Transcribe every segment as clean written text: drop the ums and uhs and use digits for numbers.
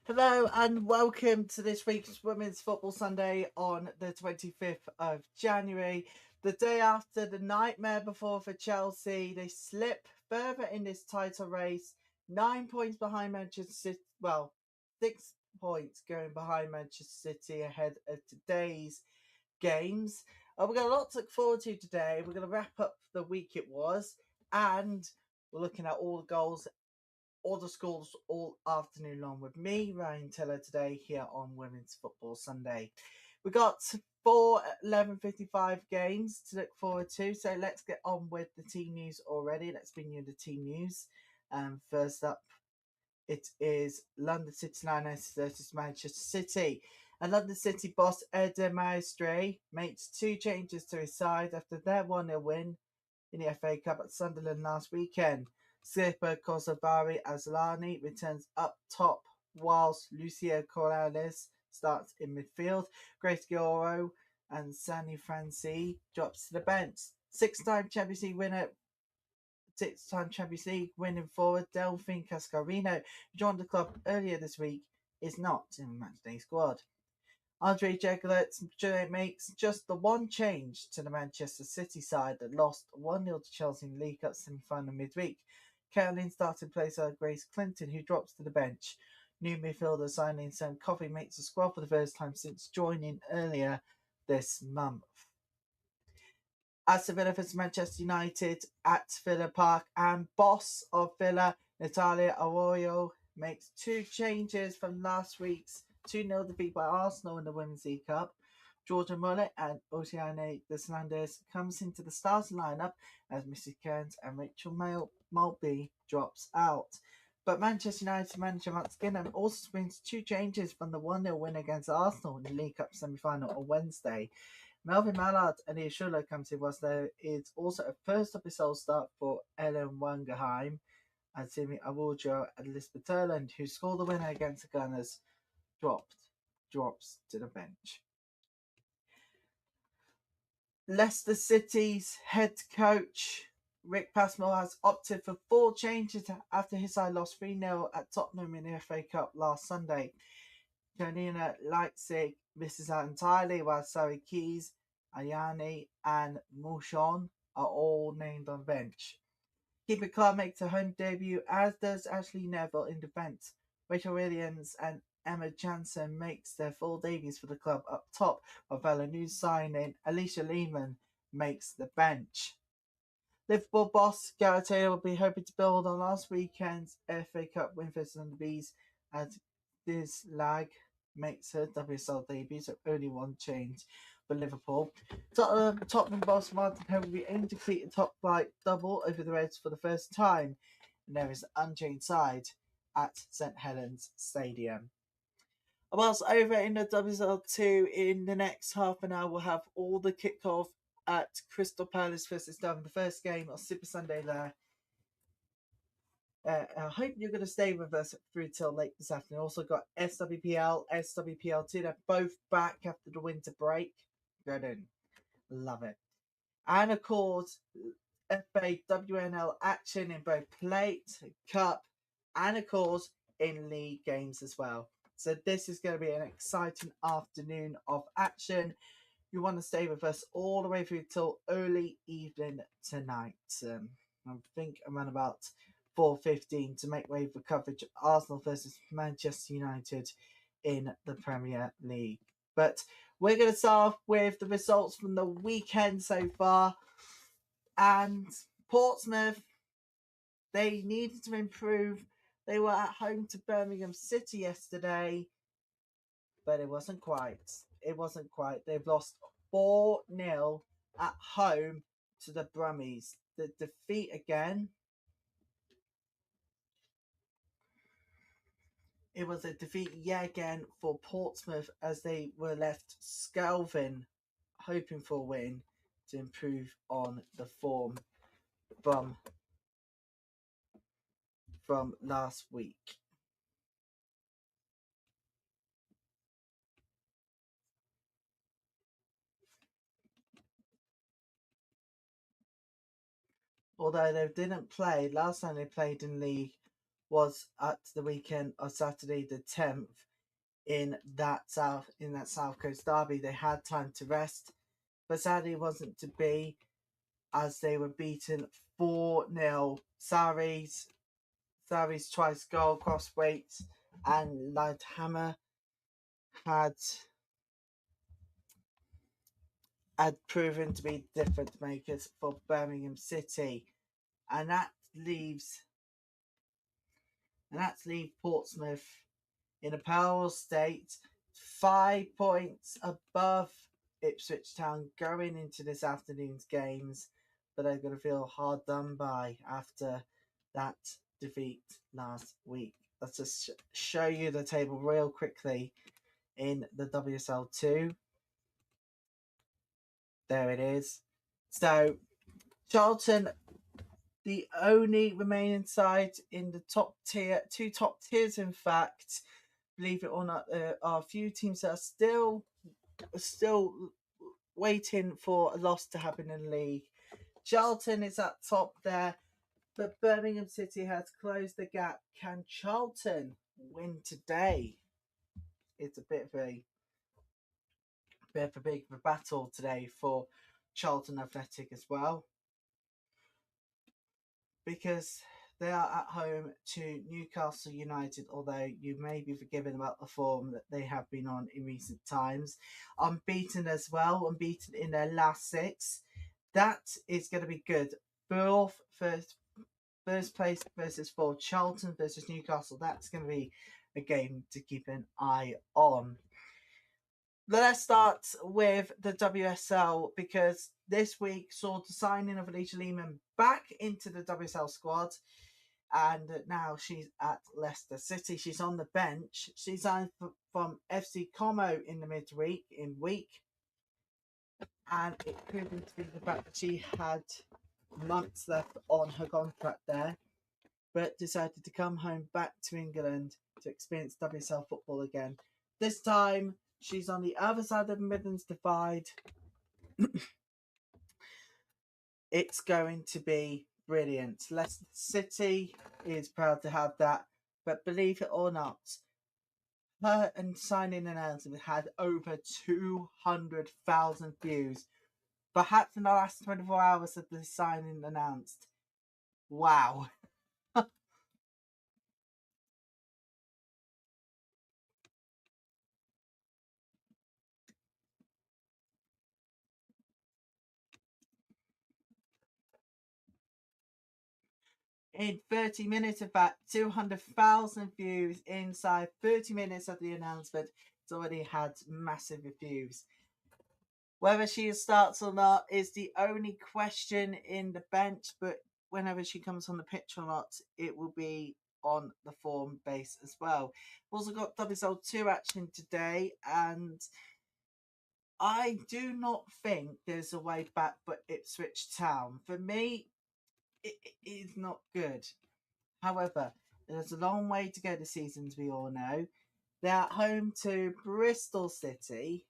Hello and welcome to this week's Women's Football Sunday on the 25th of January. The day after the nightmare before for Chelsea, they slip further in this title race, 9 points behind Manchester City. Well, 6 points going behind Manchester City ahead of today's games. We've got a lot to look forward to today. We're going to wrap up the week it was, and we're looking at all the goals, all the scores all afternoon long with me, Ryan Tiller, today here on Women's Football Sunday. We got 4 11:55 games to look forward to, so let's get on with the team news already. Let's bring you the team news. First up, it is London City Lionesses versus Manchester City. And London City boss Eder Maestre makes 2 changes to his side after their 1-0 win in the FA Cup at Sunderland last weekend. Skipper Kosovari Asllani returns up top, whilst Lucia Corrales starts in midfield. Grace Gioro and Sani Franci drops to the bench. Six-time Champions League winning forward Delphine Cascarino, who joined the club earlier this week, is not in the matchday squad. Andre Jeglet makes just the one change to the Manchester City side that lost 1-0 to Chelsea in the League Cup semi-final midweek. Caroline starts in place of Grace Clinton, who drops to the bench. New midfielder signing Sam Coffey makes the squad for the first time since joining earlier this month. Aston Villa versus Manchester United at Villa Park, and boss of Villa, Natalia Arroyo, makes 2 changes from last week's 2-0 defeat by Arsenal in the Women's League Cup. Georgia Mullet and Oceane Deslandes comes into the starting lineup as Mrs. Kearns and Rachel Maltby drops out. But Manchester United manager Matt Skinner also brings 2 changes from the 1-0 win against Arsenal in the League Cup semi-final on Wednesday. Melvin Mallard and Ishula comes in, whilst there is also a first of his own start for Ellen Wangerheim and Simi Awujo and Elizabeth Turland, who scored the winner against the Gunners, drops to the bench. Leicester City's head coach Rick Passmore has opted for 4 changes after his side lost 3-0 at Tottenham in the FA Cup last Sunday. Janina Leipzig misses out entirely, while Sari Keys, Ayani, and Mouchon are all named on bench. Keeper Clark makes a home debut, as does Ashley Neville in defence. Rachel Williams and Emma Jansen makes their full debuts for the club up top, while new signing Alicia Lehman makes the bench. Liverpool boss Gareth Taylor will be hoping to build on last weekend's FA Cup win for the Bees, as this lag makes her WSL debut, so only 1 change for Liverpool. Tottenham boss Martin Hill will be aiming to complete a top flight double over the Reds for the first time, and there is an unchanged side at St Helens Stadium. Whilst over in the WSL2, in the next half an hour, we'll have all the kickoff at Crystal Palace versus Durham, the first game of Super Sunday there. I hope you're going to stay with us through till late this afternoon. Also got SWPL, SWPL2. They're both back after the winter break. Good in. Love it. And of course, FA WNL action in both plate, cup, and of course in league games as well. So this is going to be an exciting afternoon of action. You want to stay with us all the way through till early evening tonight. I think around about 4:15 to make way for coverage of Arsenal versus Manchester United in the Premier League. But we're going to start off with the results from the weekend so far. And Portsmouth, they needed to improve. They were at home to Birmingham City yesterday, but it wasn't quite. They've lost 4-0 at home to the Brummies. The defeat again. It was a defeat yet again for Portsmouth, as they were left scalving, hoping for a win to improve on the form from last week. Although they didn't play, last time they played in league was at the weekend of Saturday the 10th in that South Coast derby. They had time to rest, but sadly it wasn't to be as they were beaten 4-0. Sari's twice goal, Crosswaite and Lighthammer had proven to be difference makers for Birmingham City, and that leaves Portsmouth in a parallel state, 5 points above Ipswich Town going into this afternoon's games, but they're going to feel hard done by after that defeat last week. Let's just show you the table real quickly in the WSL2. There it is. So, Charlton, the only remaining side in the top tier, two top tiers, in fact. Believe it or not, there are a few teams that are still waiting for a loss to happen in the league. Charlton is at top there, but Birmingham City has closed the gap. Can Charlton win today? It's a bit of a big battle today for Charlton Athletic as well, because they are at home to Newcastle United, although you may be forgiven about the form that they have been on in recent times. Unbeaten as well, unbeaten in their last 6. That is going to be good. First place versus 4. Charlton versus Newcastle. That's going to be a game to keep an eye on. Let's start with the WSL, because this week saw the signing of Alicia Lehman back into the WSL squad, and now she's at Leicester City. She's on the bench. She signed from FC Como in the midweek, and it proved to be the fact that she had months left on her contract there, but decided to come home back to England to experience WSL football again. This time, she's on the other side of the Midlands Divide. It's going to be brilliant. Leicester City is proud to have that, but believe it or not, her and signing announcement had over 200,000 views. Perhaps in the last 24 hours of the signing announced. Wow. In 30 minutes, in fact, 200,000 views inside 30 minutes of the announcement. It's already had massive reviews. Whether she starts or not is the only question in the bench, but whenever she comes on the pitch or not, it will be on the form base as well. We've also got WSL2 action today, and I do not think there's a way back but Ipswich Town. For me, it is not good. However, there's a long way to go this season, as we all know. They're at home to Bristol City.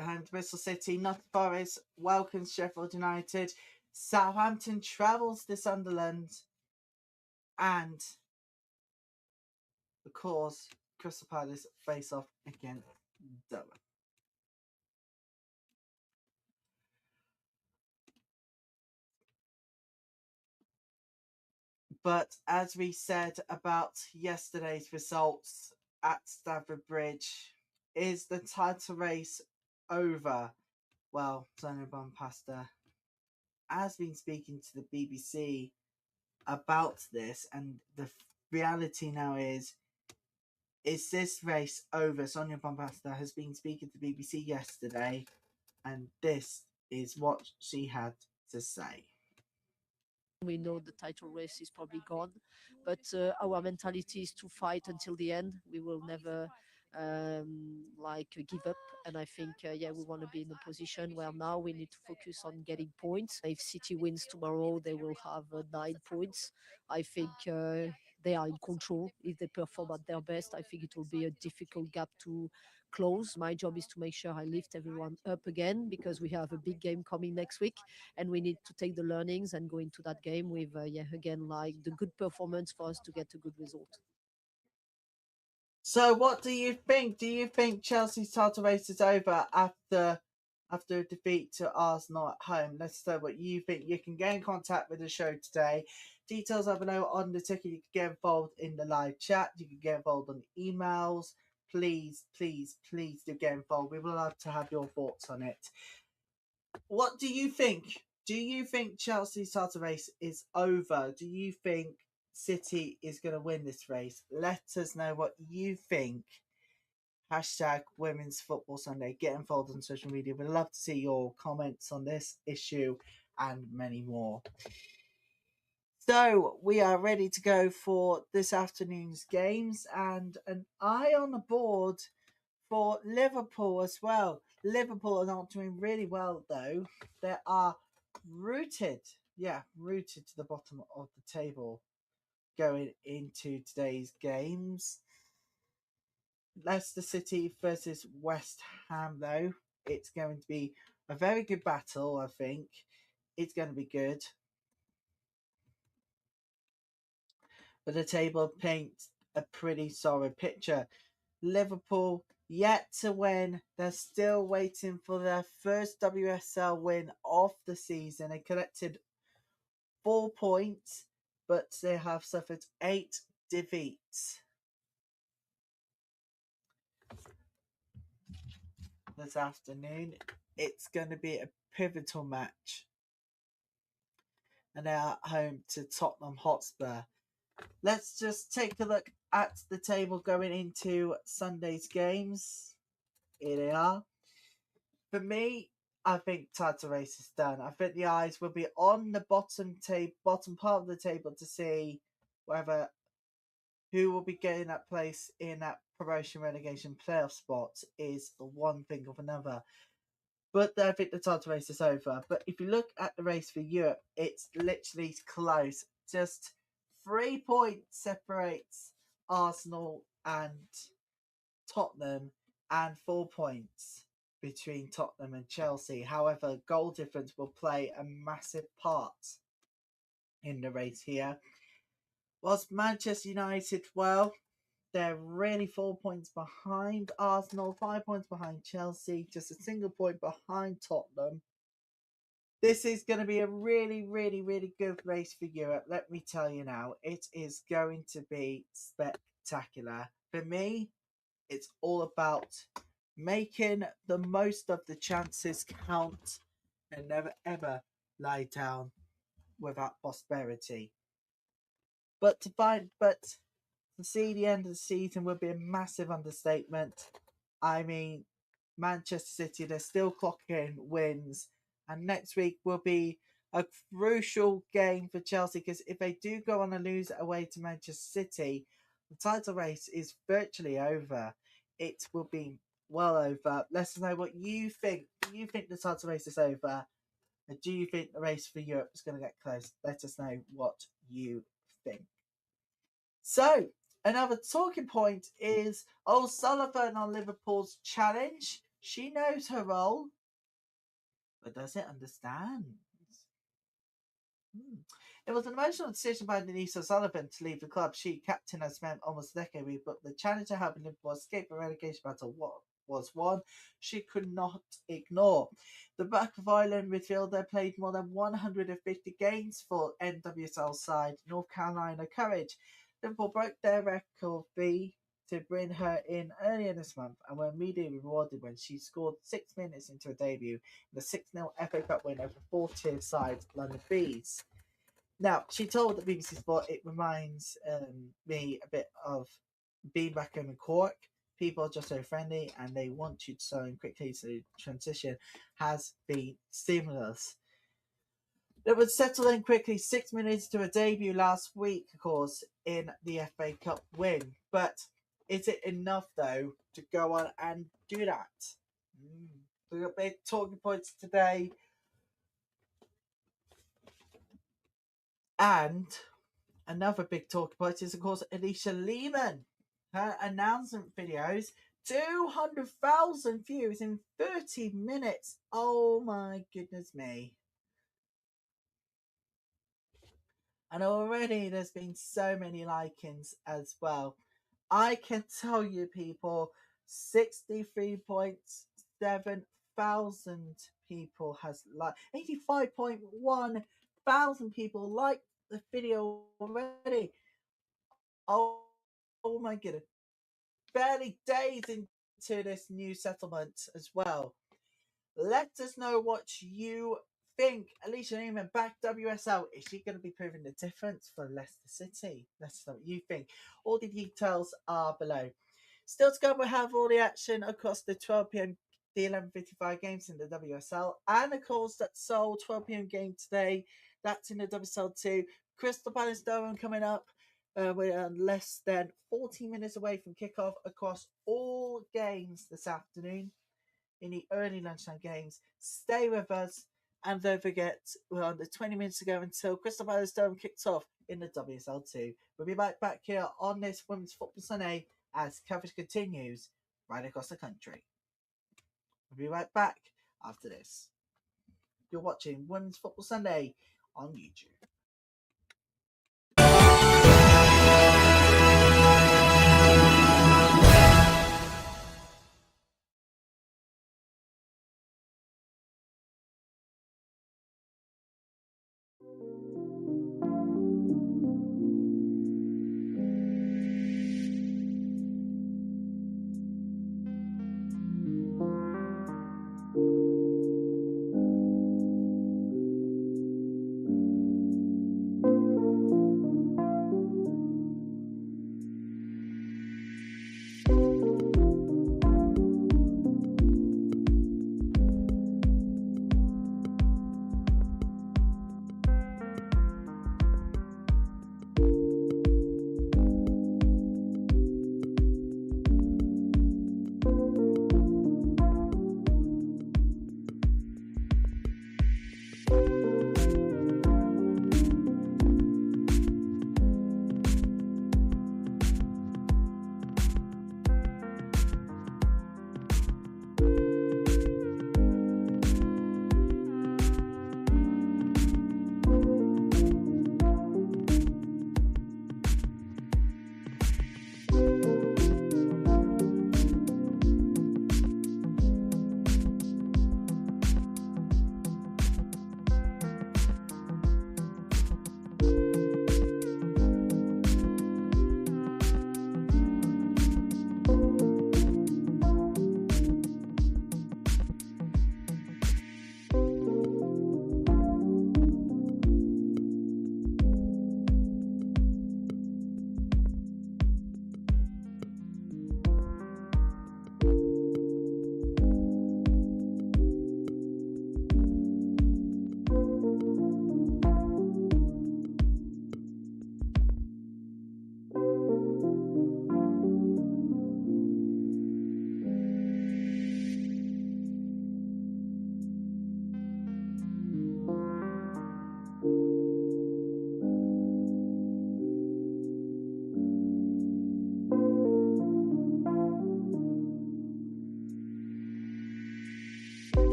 And Bristol City, Nottingham Forest welcomes Sheffield United. Southampton travels to Sunderland. And, of course, Crystal Palace face off against Durham. But as we said about yesterday's results at Stamford Bridge, is the title race over? Well, Sonia Bonpasta has been speaking to the BBC about this, and the reality now is this race over? Sonia Bonpasta has been speaking to the BBC yesterday, and this is what she had to say. We know the title race is probably gone, but our mentality is to fight until the end. We will never give up. And I think, we want to be in a position where now we need to focus on getting points. If City wins tomorrow, they will have 9 points. I think they are in control. If they perform at their best, I think it will be a difficult gap to close. My job is to make sure I lift everyone up again, because we have a big game coming next week, and we need to take the learnings and go into that game with, again, like the good performance for us to get a good result. So, what do you think? Do you think Chelsea's title race is over after a defeat to Arsenal at home? Let's know what you think. You can get in contact with the show today. Details are below on the ticket. You can get involved in the live chat. You can get involved on the emails. Please, please, please do get involved. We would love to have your thoughts on it. What do you think? Do you think Chelsea's title race is over? Do you think City is going to win this race? Let us know what you think. Hashtag Women's Football Sunday. Get involved on social media. We'd love to see your comments on this issue and many more. So we are ready to go for this afternoon's games, and an eye on the board for Liverpool as well. Liverpool are not doing really well though. They are rooted to the bottom of the table going into today's games. Leicester City versus West Ham though. It's going to be a very good battle, I think. It's going to be good. But the table paints a pretty solid picture. Liverpool yet to win. They're still waiting for their first WSL win of the season. They collected 4 points, but they have suffered 8 defeats. This afternoon, it's going to be a pivotal match. And they are home to Tottenham Hotspur. Let's just take a look at the table going into Sunday's games. Here they are. For me, I think title race is done. I think the eyes will be on the bottom part of the table to see who will be getting that place in that promotion relegation playoff spot is one thing of another. But I think the title race is over. But if you look at the race for Europe, it's literally close. Just 3 points separates Arsenal and Tottenham, and 4 points between Tottenham and Chelsea. However, goal difference will play a massive part in the race here. Whilst Manchester United, well, they're really 4 points behind Arsenal, 5 points behind Chelsea, just a single point behind Tottenham. This is going to be a really, really, really good race for Europe. Let me tell you now, it is going to be spectacular. For me, it's all about making the most of the chances count and never ever lie down without prosperity. But to see the end of the season would be a massive understatement. I mean, Manchester City, they're still clocking wins, and next week will be a crucial game for Chelsea, because if they do go on a lose away to Manchester City, the title race is virtually over. It will be well over. Let us know what you think. Do you think the title race is over? And do you think the race for Europe is going to get close? Let us know what you think. So, another talking point is O'Sullivan on Liverpool's challenge. She knows her role, but doesn't understand. It was an emotional decision by Denise O'Sullivan to leave the club. She, captain, has spent almost a decade with, but the challenge to helping Liverpool escape a relegation battle was one she could not ignore. The back of Ireland midfielder played more than 150 games for NWSL side North Carolina Courage. Liverpool broke their record fee to bring her in earlier this month, and were immediately rewarded when she scored 6 minutes into her debut in the 6-0 FA Cup win over 4-tier side London Bees. Now, she told the BBC Sport, it reminds me a bit of being back home in Cork. People are just so friendly and they want you to learn quickly, so the transition has been seamless. It would settle in quickly 6 minutes to a debut last week, of course, in the FA Cup win. But Is it enough, though, to go on and do that? We got big talking points today. And another big talking point is, of course, Alicia Lehman. Her announcement videos, 200,000 views in 30 minutes. Oh my goodness me. And already there's been so many likings as well. I can tell you, people, 63.7 thousand people has liked, 85.1 thousand people liked the video already. Oh my goodness. Barely days into this new settlement as well. Let us know what you think. Alicia Newman, back WSL. Is she going to be proving the difference for Leicester City? Let us know what you think. All the details are below. Still to come, we'll have all the action across the 12 p.m. the 11:55 games in the WSL, and of course that Seoul 12 p.m. game today. That's in the WSL2. Crystal Palace Durham coming up. We're less than 40 minutes away from kickoff across all games this afternoon in the early lunchtime games. Stay with us, and don't forget, we're under 20 minutes to go until Crystal Palace Durham kicks off in the WSL2. We'll be back here on this Women's Football Sunday as coverage continues right across the country. We'll be right back after this. You're watching Women's Football Sunday on YouTube.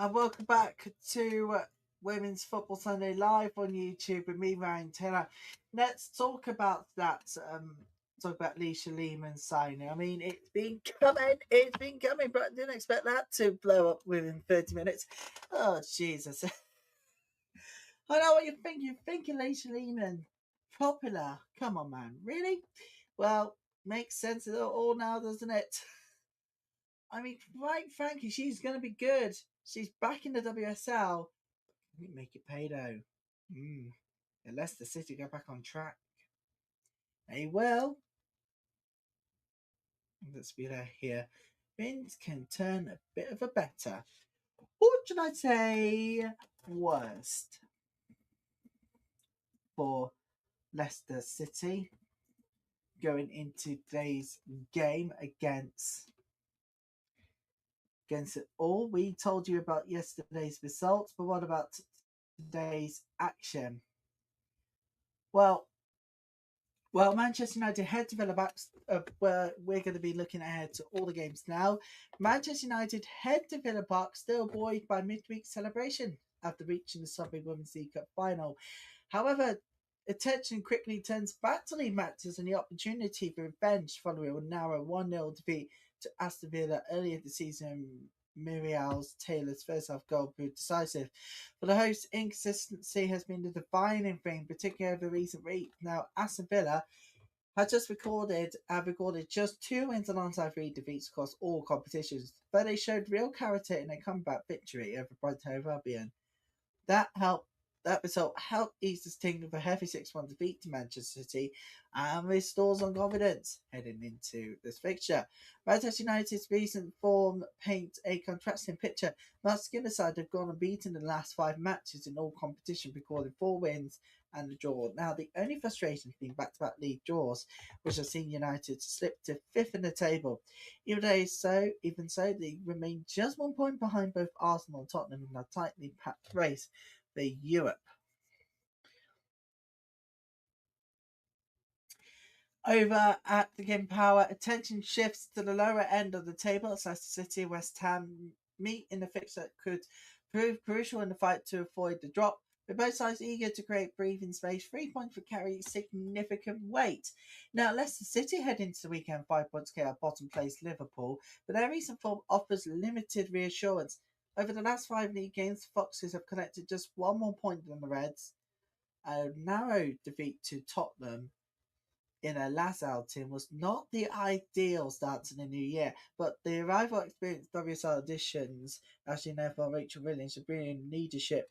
And welcome back to Women's Football Sunday Live on YouTube with me, Ryan Taylor. Let's talk about that. Talk about Leisha Lehman's signing. I mean, it's been coming, but I didn't expect that to blow up within 30 minutes. Oh, Jesus. I know what you're thinking. You're thinking Leisha Lehman, popular. Come on, man. Really? Well, makes sense of it all now, doesn't it? I mean, right, frankly, she's going to be good. She's back in the WSL. Make it pay though. And Leicester City go back on track. They will. Let's be there here. Things can turn a bit of a better. Or should I say worst for Leicester City going into today's game against it all. We told you about yesterday's results, but what about today's action? Well, Manchester United head to Villa back, where we're going to be looking ahead to all the games now. Manchester United head to Villa Park, still buoyed by midweek celebration after reaching the Subway Women's League Cup final. However, attention quickly turns back to league matches and the opportunity for revenge following a narrow 1-0 defeat to Aston Villa earlier this season. Muriel Taylor's first half goal proved decisive. For the hosts, inconsistency has been the defining thing, particularly over recent weeks. Now, Aston Villa have recorded just 2 wins alongside 3 defeats across all competitions, but they showed real character in a comeback victory over Brighton and Albion. That result helped ease the sting of a heavy 6-1 defeat to Manchester City and restores on confidence heading into this fixture. Manchester United's recent form paints a contrasting picture. Muscular side have gone unbeaten in the last 5 matches in all competition, recording 4 wins and a draw. Now, the only frustration has been back-to-back league draws, which have seen United slip to 5th in the table. Even so, they remain just 1 point behind both Arsenal and Tottenham in a tightly packed race for Europe. Over at the Game Power, attention shifts to the lower end of the table as Leicester City and West Ham meet in a fixture that could prove crucial in the fight to avoid the drop. With both sides eager to create breathing space, 3 points would carry significant weight. Now, Leicester City head into the weekend 5 points clear of bottom place Liverpool, but their recent form offers limited reassurance. Over the last 5 league games, Foxes have collected just 1 more point than the Reds. A narrow defeat to Tottenham in a last outing was not the ideal start to the new year, but the arrival experienced WSL additions, Ashley Neville, Rachel Williams, are bringing leadership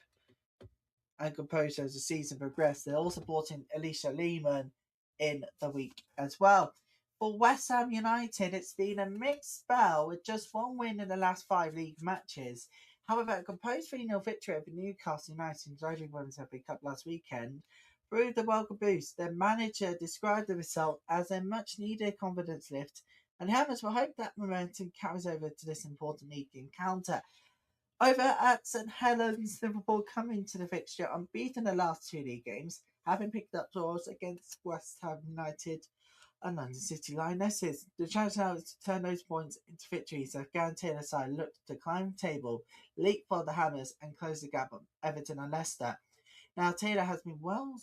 and composure as the season progressed. They also brought in Leisha Lehman in the week as well. For West Ham United, it's been a mixed spell with just 1 win in the last 5 league matches. However, a composed 3-0 victory over Newcastle United in the Women's FA Cup last weekend proved a welcome boost. Their manager described the result as a much-needed confidence lift, and Hammers will hope that momentum carries over to this important league encounter. Over at St Helens, Liverpool come into the fixture unbeaten the last 2 league games, having picked up draws against West Ham United and London City Lionesses. The challenge now is to turn those points into victories as Gary Taylor's side look to climb the table, leapfrog the Hammers, and close the gap on Everton and Leicester. Now, Taylor has been well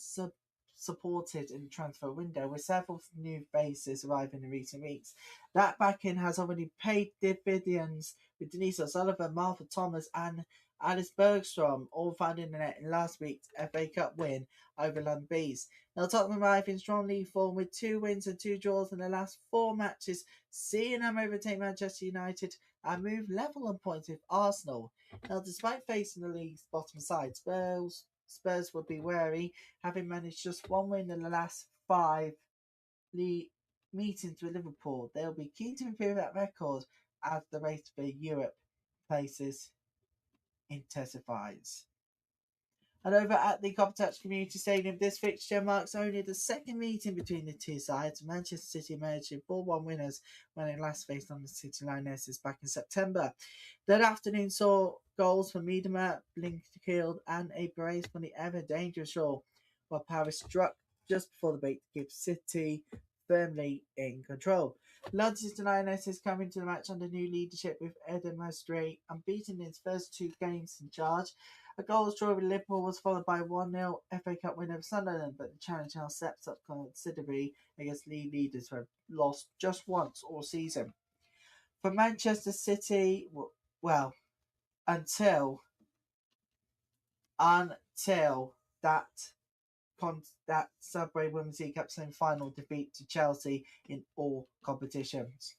supported in the transfer window, with several new faces arriving in recent weeks. That backing has already paid dividends, with Denise O'Sullivan, Martha Thomas, and Alice Bergstrom all found in the net in last week's FA Cup win over London Bees. Now, Tottenham arrive in strong league form with 2 wins and 2 draws in the last 4 matches, seeing them overtake Manchester United and move level on points with Arsenal. Now, despite facing the league's bottom side, Spurs would be wary, having managed just 1 win in the last 5 league meetings with Liverpool. They'll be keen to improve that record as the race for Europe places intensifies. And over at the Coppertouch Community Stadium, this fixture marks only the 2nd meeting between the 2 sides. Manchester City emerged in 4-1 winners when they last faced on the City Lionesses back in September. That afternoon saw goals from Miedema, Blinkfield, and a brace from the ever dangerous Shaw, while Paris struck just before the break to give City firmly in control. Leicester Lionesses coming to the match under new leadership with Eden Mastri unbeaten in its first 2 games in charge. A goal draw with Liverpool was followed by 1-0 FA Cup win over Sunderland, but the challenge now steps up considerably against league leaders who have lost just once all season. For Manchester City, well, until that Subway Women's League Cup semi-final defeat to Chelsea in all competitions.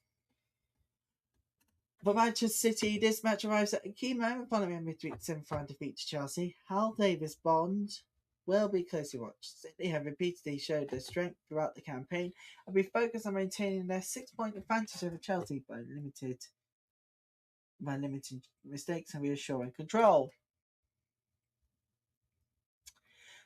For Manchester City, this match arrives at a key moment following a midweek semi-final defeat to Chelsea. How they respond will be closely watched. City have repeatedly showed their strength throughout the campaign and be focused on maintaining their 6-point advantage over Chelsea by limiting mistakes and reassuring control.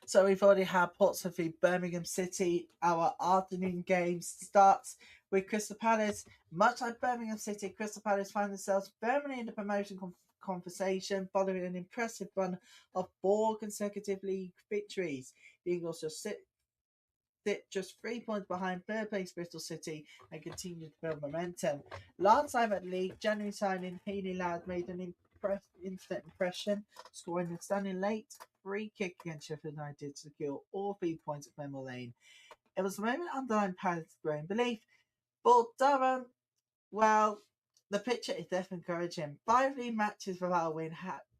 So we've already had Portsmouth v Birmingham City. Our afternoon game starts with Crystal Palace. Much like Birmingham City, Crystal Palace find themselves firmly in the promotion conversation following an impressive run of 4 consecutive league victories. The Eagles just sit just 3 points behind third place Bristol City and continue to build momentum. Last time at the league, January signing Healy Ladd made an instant impression, scoring a stunning late free kick against Sheffield United to secure all 3 points at Memorial Lane. It was a moment underlined Palace's growing belief, but Durham, well, the picture is definitely encouraging. 5 league matches without a win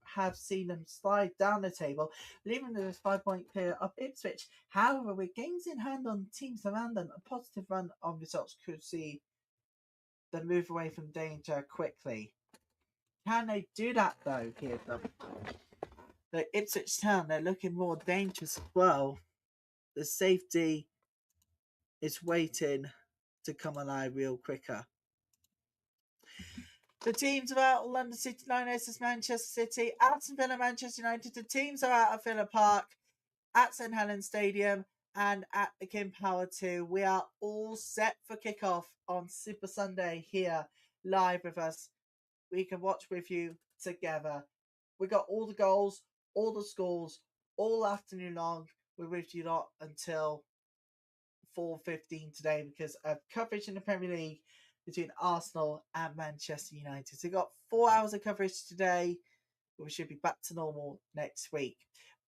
have seen them slide down the table, leaving them a 5-point clear of Ipswich. However, with games in hand on teams around them, a positive run of results could see them move away from danger quickly. Can they do that though, here? The Ipswich Town, they're looking more dangerous as well. The safety is waiting to come alive real quicker. The teams are out: London City Lionesses, Manchester City, Aston Villa, Manchester United. The teams are out at Villa Park, at St Helens Stadium, and at the King Power 2. We are all set for kickoff on Super Sunday here, live with us. We can watch with you together. We got all the goals, all the scores, all afternoon long. We're with you lot until 4:15 today because of coverage in the Premier League between Arsenal and Manchester United. So we've got 4 hours of coverage today. We should be back to normal next week.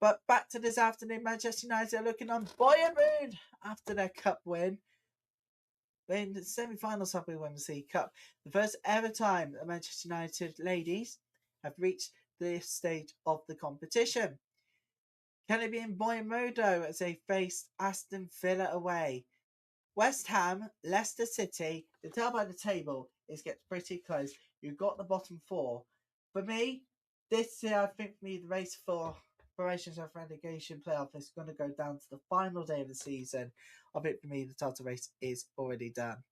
But back to this afternoon, Manchester United are looking on buoyant mood after their cup win. In the semi-finals of the Women's League Cup, the first ever time the Manchester United ladies have reached this stage of the competition. Can it be in buoyant mood though as they face Aston Villa away? West Ham, Leicester City, the tell by the table is gets pretty close. You've got the bottom 4. For me, this year, I think for me, the race for promotions of relegation playoff is going to go down to the final day of the season. I think for me, the title race is already done.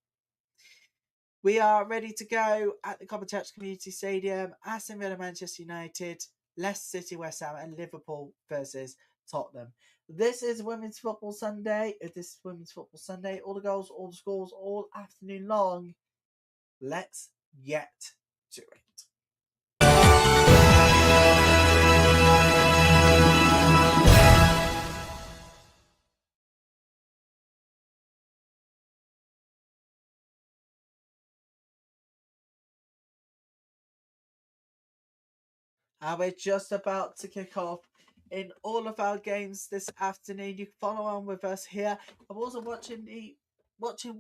We are ready to go at the Copper Church Community Stadium. Aston Villa, Manchester United, Leicester City, West Ham, and Liverpool versus Tottenham. This is Women's Football Sunday. All the goals, all the scores, all afternoon long. Let's get to it. And we're just about to kick off in all of our games this afternoon. You can follow on with us here. I'm also watching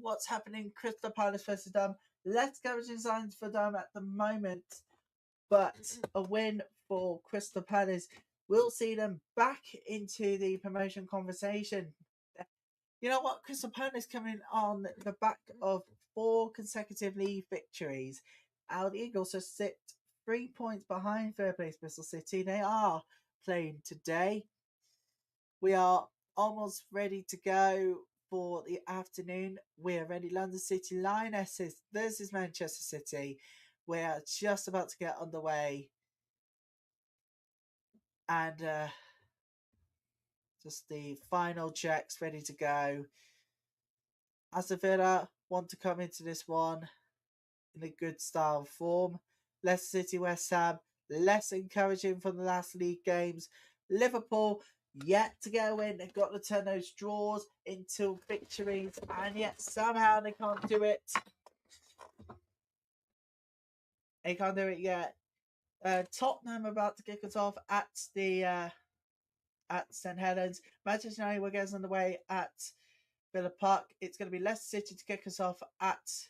what's happening. Crystal Palace versus Durham. Let's go with designs for Durham at the moment, but a win for Crystal Palace will see them back into the promotion conversation. You know what? Crystal Palace coming on the back of 4 consecutive league victories. Our Eagles just sit 3 points behind third place Bristol City. They are playing today. We are almost ready to go for the afternoon. We're ready. London City Lionesses versus Manchester City. We're just about to get underway. And just the final checks ready to go. Aston Villa want to come into this one in a good style of form. Leicester City, West Ham, less encouraging from the last league games. Liverpool yet to get a win. They've got to turn those draws into victories, and yet somehow they can't do it. They can't do it yet. Tottenham about to kick us off at the at St Helens. Manchester United will get us underway at Villa Park. It's going to be Leicester City to kick us off at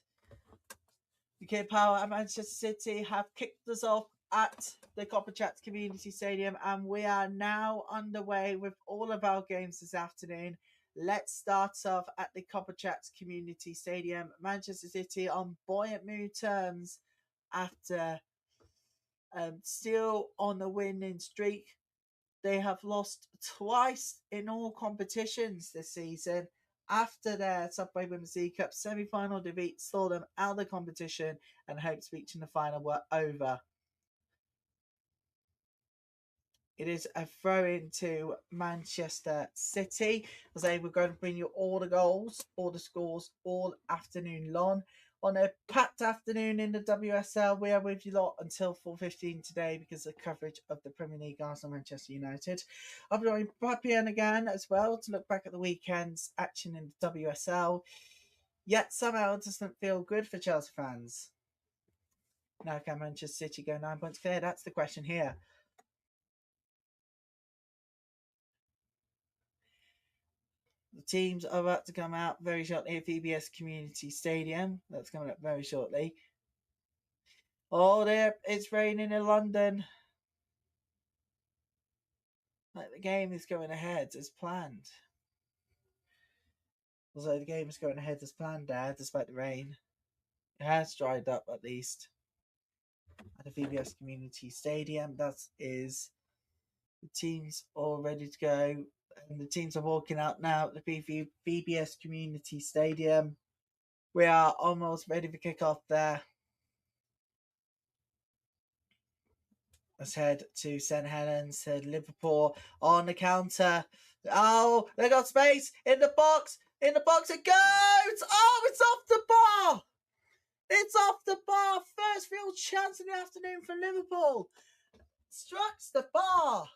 the King Power, and Manchester City have kicked us off at the Copper Chats Community Stadium, and we are now underway with all of our games this afternoon. Let's start off at the Copper Chats Community Stadium. Manchester City on buoyant mood terms after still on a winning streak. They have lost twice in all competitions this season. After their Subway Women's League Cup semi-final defeat saw them out of the competition, and hopes reaching the final were over. It is a throw-in to Manchester City, as they were going to bring you all the goals, all the scores, all afternoon long. On a packed afternoon in the WSL, we are with you lot until 4:15 today because of coverage of the Premier League, Arsenal, Manchester United. I'll be joined by Brian again as well to look back at the weekend's action in the WSL. Yet somehow it doesn't feel good for Chelsea fans. Now can Manchester City go 9 points clear? That's the question here. The teams are about to come out very shortly at VBS Community Stadium. That's coming up very shortly. Oh, there, it's raining in London. Like the game is going ahead as planned. Although the game is going ahead as planned there, despite the rain. It has dried up at least. At the VBS Community Stadium, that is the teams all ready to go. And the teams are walking out now at the VBS Community Stadium. We are almost ready for kickoff there. Let's head to St Helens, to Liverpool on the counter. Oh, they got space in the box. In the box it goes. Oh, it's off the bar. It's off the bar. First real chance in the afternoon for Liverpool. Strikes the bar.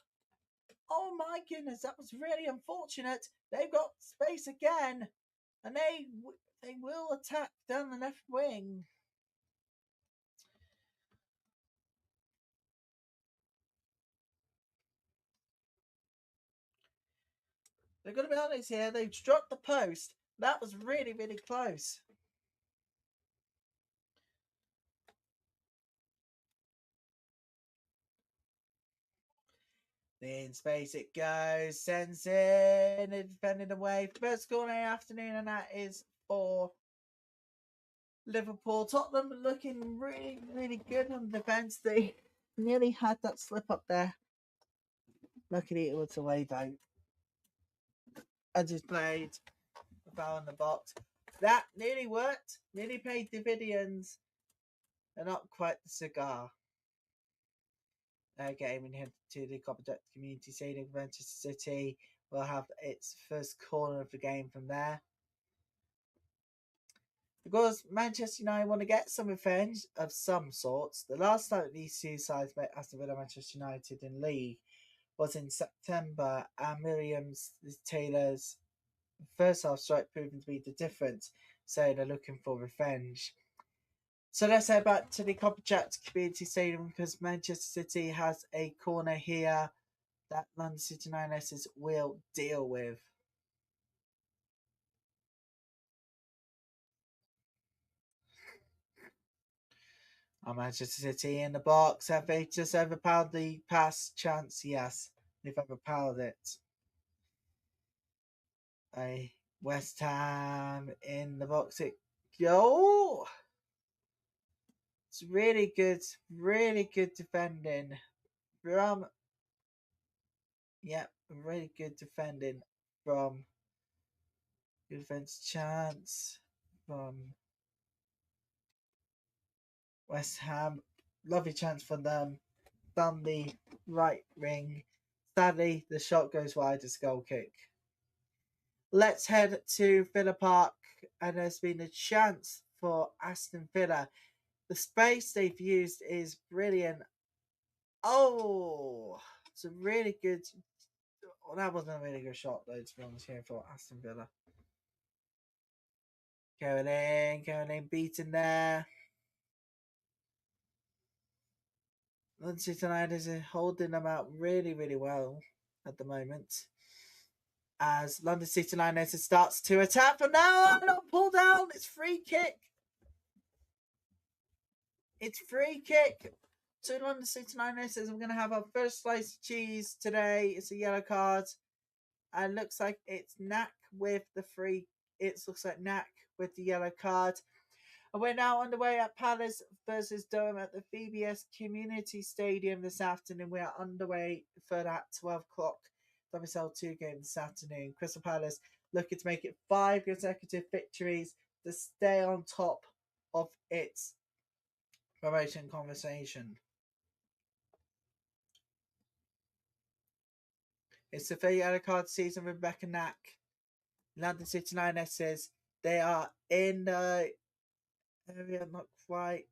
Oh my goodness, that was really unfortunate. They've got space again, and they will attack down the left wing. They're going to be honest here. They've struck the post. That was really, really close. In space it goes, sends in, defending away. First corner in the afternoon, and that is for Liverpool. Tottenham looking really, really good on defence. They nearly had that slip up there. Luckily, it was away though. I just played a foul in the box. That nearly worked, nearly paid dividends, and not quite the cigar. Okay, we head to the Copper Community Stadium. Manchester City will have its first corner of the game from there. Because Manchester United want to get some revenge of some sorts. The last time these two sides met Aston Villa Manchester United in league was in September, and Miriam's Taylor's first half strike proving to be the difference. So they're looking for revenge. So let's head back to the Copper Chats Community Stadium because Manchester City has a corner here that London City Lionesses will deal with. Manchester City in the box. Have they just overpowered the pass chance? Yes, they've overpowered it. West Ham in the box. It go. It's really good defending from. Yep, really good defending from. Good defense chance from West Ham. Lovely chance for them. Down the right wing. Sadly, the shot goes wide as goal kick. Let's head to Villa Park, and there's been a chance for Aston Villa. The space they've used is brilliant. Oh, it's a really good. Well, that wasn't a really good shot, though, to be honest, here for Aston Villa. Going in, beaten there. London City Lionesses is holding them out really, really well at the moment. As London City Lionesses starts to attack, but now not pull down. It's free kick. It's free kick to London City Lionesses. We're going to have our first slice of cheese today. It's a yellow card. And looks like it's Knack with the free. It looks like Knack with the yellow card. And we're now underway at Palace versus Durham at the VBS Community Stadium this afternoon. We are underway for that 12 o'clock WSL2 game this afternoon. Crystal Palace looking to make it 5 consecutive victories to stay on top of its promotion conversation. It's the third yellow card season with Rebecca Knack. London City Lionesses, they are in the area, not quite.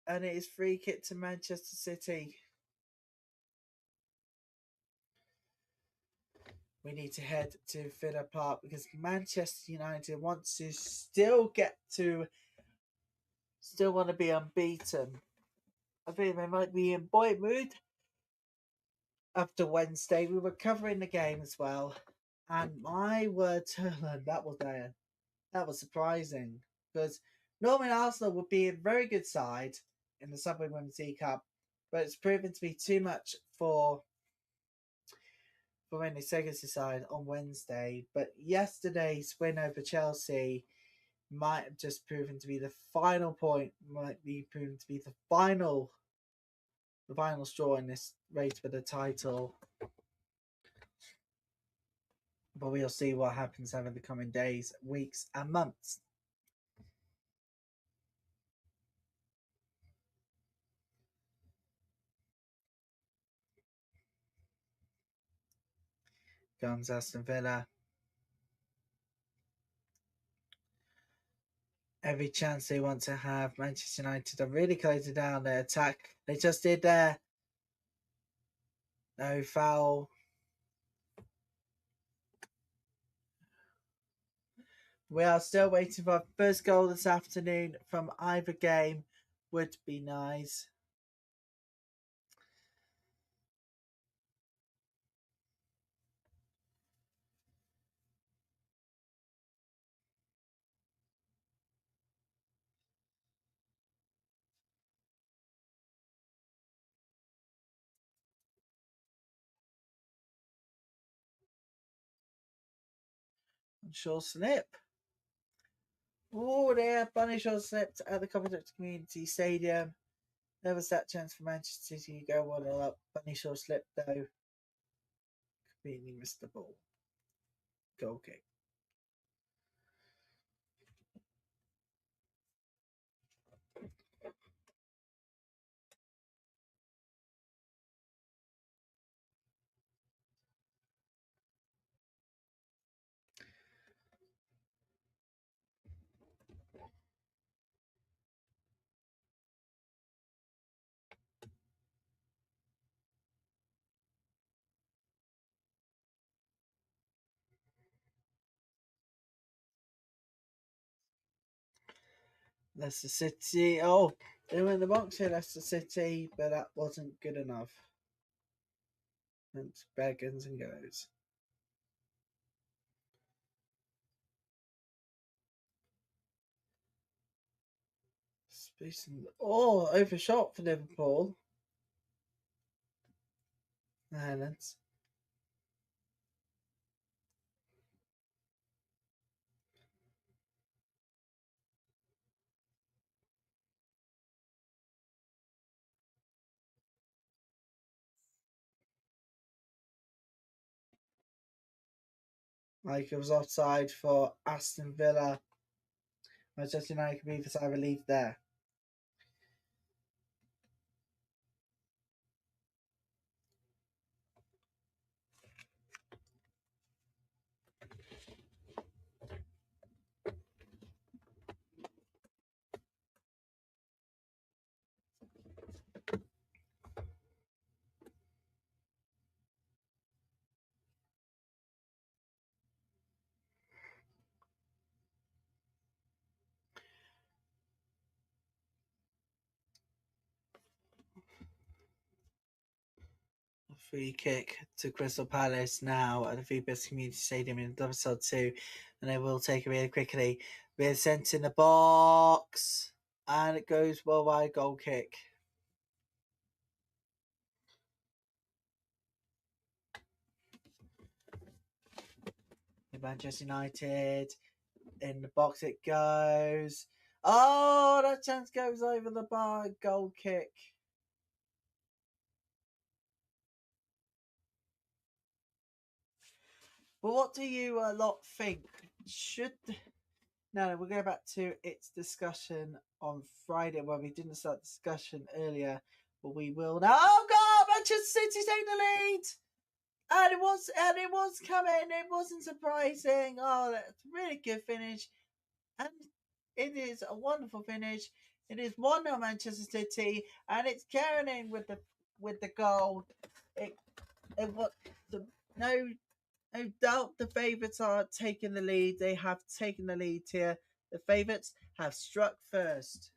And it is free kick to Manchester City. We need to head to Villa Park because Manchester United wants to still want to be unbeaten. I think they might be in boy mood after Wednesday. We were covering the game as well. And my word, that was surprising because normally Arsenal would be a very good side in the Subway Women's League Cup, but it's proven to be too much for Wendy Sega's side on Wednesday. But yesterday's win over Chelsea might have just proven to be the final point, might be proven to be the final straw in this race for the title. But we'll see what happens over the coming days, weeks, and months. Comes Aston Villa. Every chance they want to have. Manchester United are really closing down their attack. They just did there. No foul. We are still waiting for our first goal this afternoon from either game. Would be nice. Short slip. Oh, there. Bunny short slipped at the Commonwealth Community Stadium. There was that chance for Manchester City to go 1-0 up. Bunny short slip, though. Completely missed the ball. Goal kick. Leicester City. Oh, they were in the box here, Leicester City, but that wasn't good enough. And beggars and goes. Oh, overshot for Liverpool. Highlands. Like it was offside for Aston Villa. Manchester United could be for side relief there. Free kick to Crystal Palace now at the VBS Community Stadium in WSL2, and they will take it really quickly. We're sent in the box, and it goes well wide, goal kick. Manchester United in the box it goes. Oh, that chance goes over the bar, goal kick. But what do you lot think? No, we'll go back to its discussion on Friday. Well, we didn't start discussion earlier, but we will now. Oh God, Manchester City take the lead, and it was coming. It wasn't surprising. Oh, that's a really good finish, and it is a wonderful finish. It is 1-0 Manchester City, and it's carrying with the goal. It what the no doubt the favourites are taking the lead. They have taken the lead here. The favourites have struck first.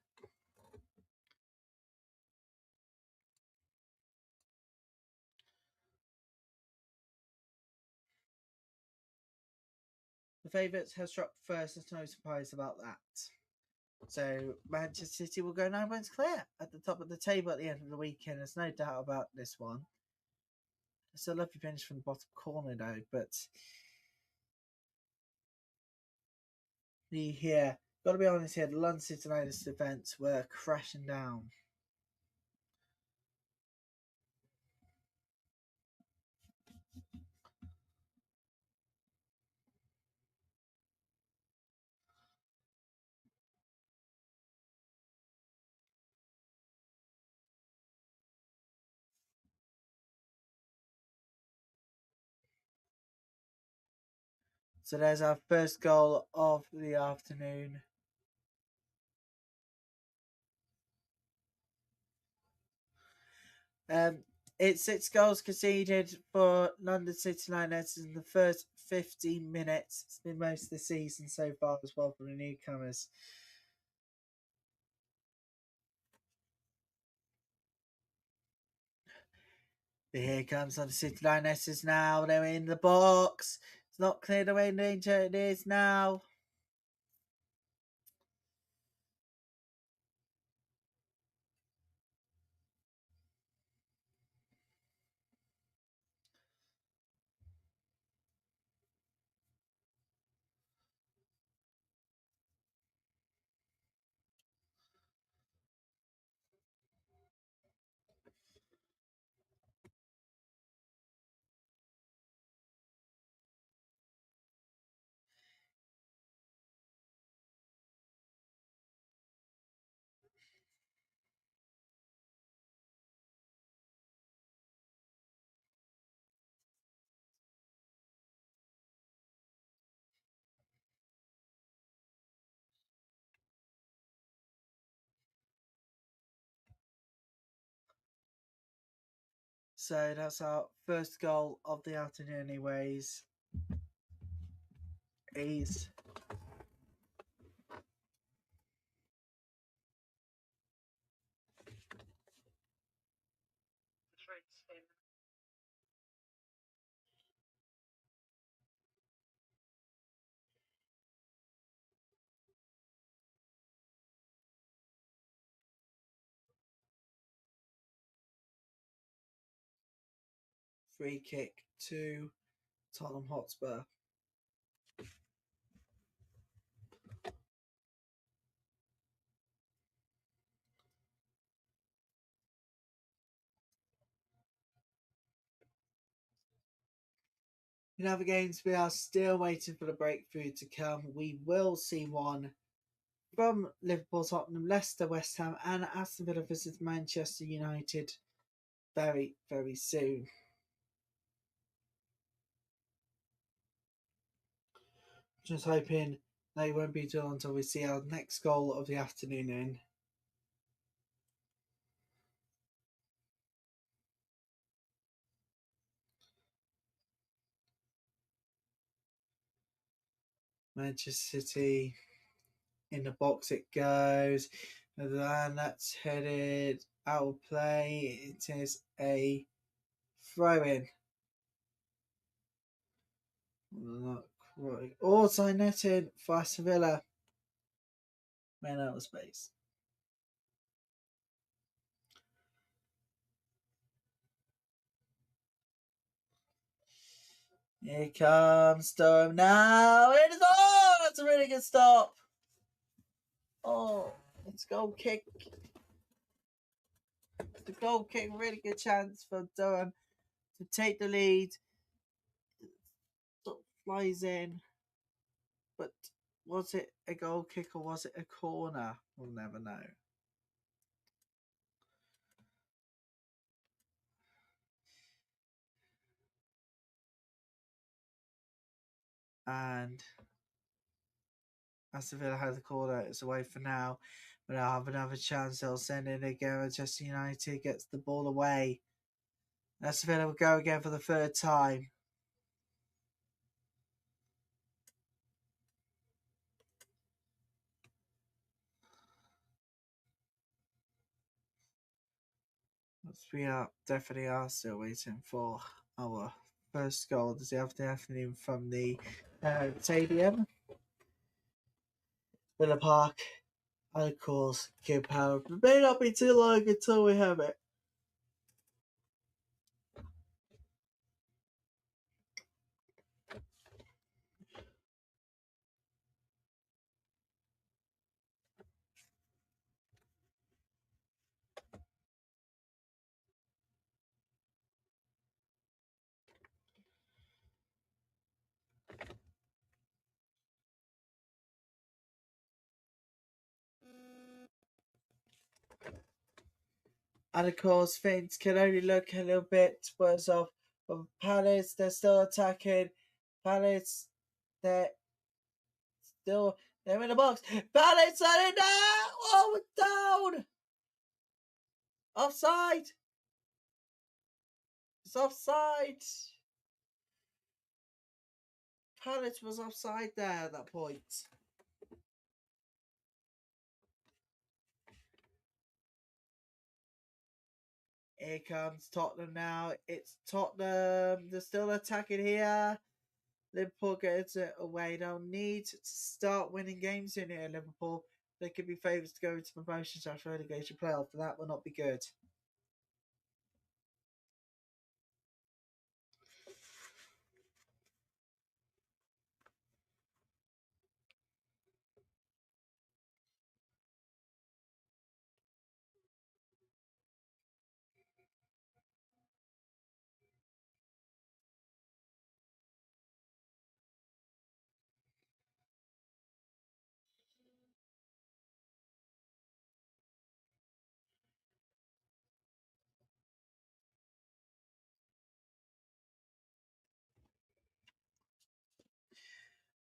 The favourites have struck first. There's no surprise about that. So Manchester City will go 9 points clear at the top of the table at the end of the weekend. There's no doubt about this one. It's a lovely finish from the bottom corner though, but got to be honest here, the London City Lionesses defence were crashing down. So there's our first goal of the afternoon. It's 6 goals conceded for London City Lionesses in the first 15 minutes. It's been most of the season so far as well for the newcomers. But here comes London City Lionesses now. They're in the box. It's not cleared away in danger. It is now. So that's our first goal of the afternoon anyways. Is free kick to Tottenham Hotspur. In other games, we are still waiting for the breakthrough to come. We will see one from Liverpool, Tottenham, Leicester, West Ham, and Aston Villa versus Manchester United very, very soon. Just hoping they won't be done until we see our next goal of the afternoon in. Manchester City in the box it goes, and that's headed out of play. It is a throw in. Not quite. Also netting for Aston Villa. Man out of space. Here comes Durham now. It is on! That's a really good stop. Oh, it's a goal kick. The goal kick, really good chance for Durham to take the lead. Sort of flies in. But was it a goal kick or was it a corner? We'll never know. And Aston Villa has a corner. It's away for now. But I'll have another chance. They'll send it again. Manchester United gets the ball away. Aston Villa will go again for the third time. We definitely are still waiting for our first goal this afternoon from the stadium, Villa Park, and of course, King Power. It may not be too long until we have it. And of course, things can only look a little bit worse off. But Palace, they're still attacking. Palace, they're they're in the box. Palace are in there! Oh, down! Offside! It's offside! Palace was offside there at that point. Here comes Tottenham now. It's Tottenham. They're still attacking here. Liverpool gets it away. They'll need to start winning games in here, Liverpool. They could be favourites to go into promotion after relegation playoff, and that will not be good.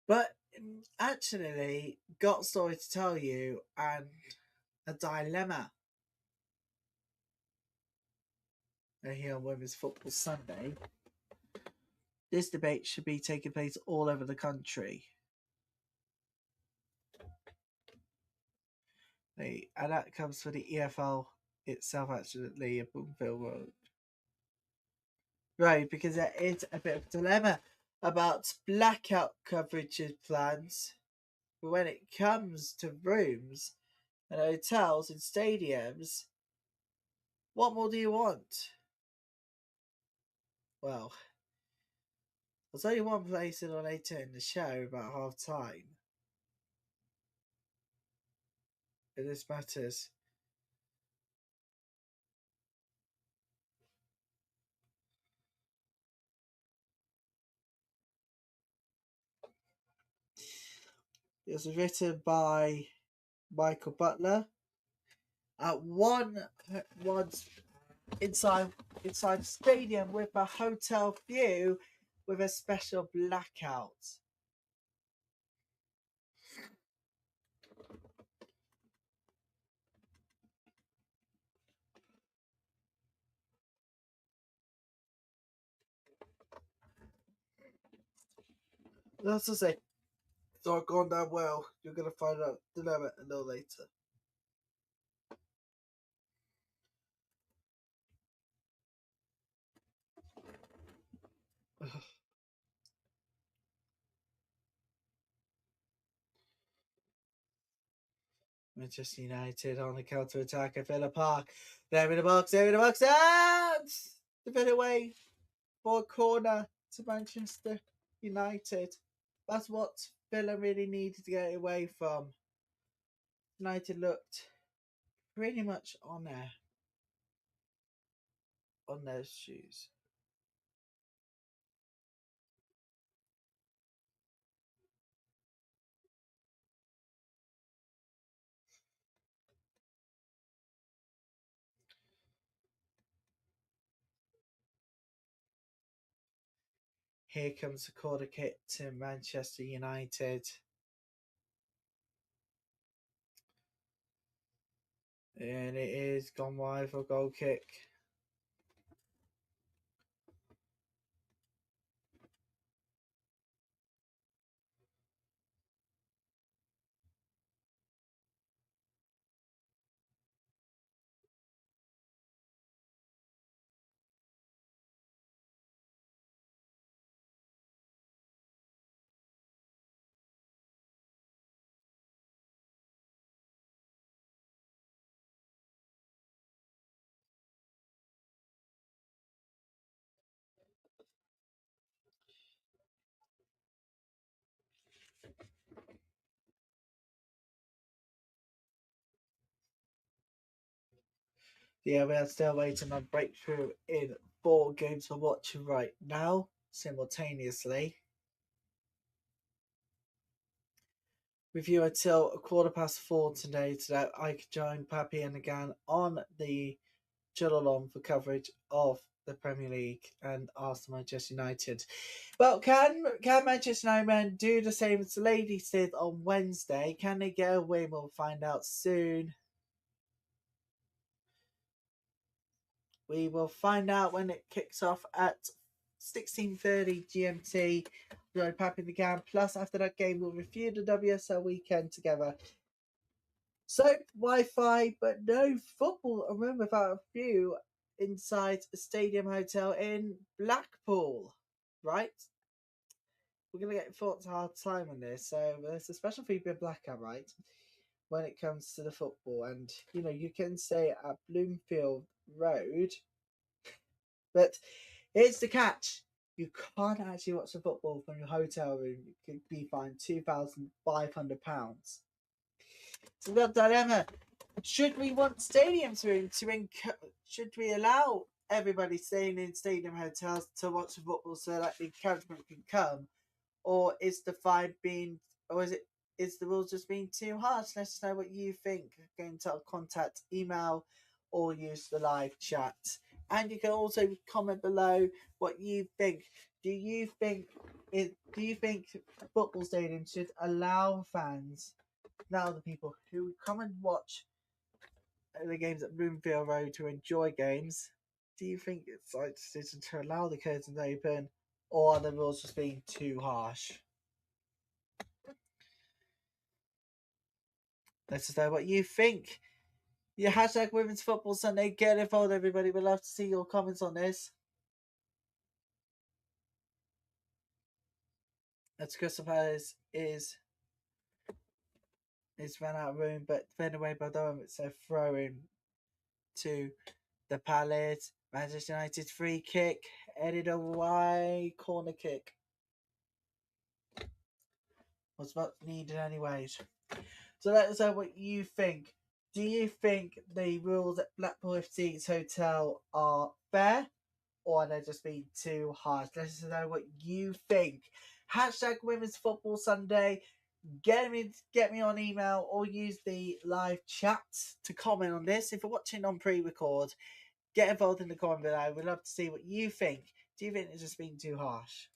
But actually, got a story to tell you and a dilemma here on Women's Football Sunday. This debate should be taking place all over the country. And that comes from the EFL itself, actually, at Bloomfield Road. Right, because there is a bit of a dilemma about blackout coverage plans. But when it comes to rooms and hotels and stadiums, what more do you want? Well, there's only one place in later in the show about half time. And this matters. It was written by Michael Butler. At one inside the stadium with a hotel view with a special blackout. That's to say, it's not gone down well. You're going to find out the dilemma a little later. Manchester United on the counter attack at Villa Park. They're in the box, and the bit away for a corner to Manchester United. That's what Villa really needed to get away from. United looked pretty much on their shoes. Here comes the corner kick to Manchester United. And it is gone wide for a goal kick. Yeah, we are still waiting on breakthrough in 4 games we're watching right now, simultaneously. With you until 4:15 today, so that I can join Pappy and again on the Along for coverage of the Premier League and Arsenal Manchester United. Well, can Manchester United do the same as the ladies did on Wednesday? Can they get a win? We'll find out soon. We will find out when it kicks off at 16:30 GMT. Join Pappy the Gam. Plus, after that game, we'll review the WSL weekend together. So, Wi-Fi, but no football. A room without a view inside a stadium hotel in Blackpool. Right? We're going to get thoughts a hard time on this. So, there's a special feature in Blackout, right? When it comes to the football. And, you can stay at Bloomfield Road. But here's the catch. You can't actually watch the football from your hotel room. You could be fined £2,500. So we've got a dilemma. Should we want stadiums room should we allow everybody staying in stadium hotels to watch the football so that the encouragement can come? Or is the fine is the rules just being too harsh? Let us know what you think. Go to contact, email, or use the live chat. And you can also comment below what you think. Do you think football stadiums should allow fans, now the people who come and watch the games at Bloomfield Road to enjoy games, do you think it's the right decision to allow the curtains open, or are the rules just being too harsh? Let us know what you think. Your hashtag Women's Football Sunday. Get involved, everybody. We'd love to see your comments on this. As Crystal Palace is ran out of room, but fed away by Durham. It's a throw in to the Palace. Manchester United free kick, headed away, corner kick. Was much needed anyways. So let us know what you think. Do you think the rules at Blackpool FC's hotel are fair, or are they just being too harsh? Let us know what you think. Hashtag Women's Football Sunday. Get me on email or use the live chat to comment on this. If you're watching on pre-record, get involved in the comment below. We'd love to see what you think. Do you think it's just being too harsh?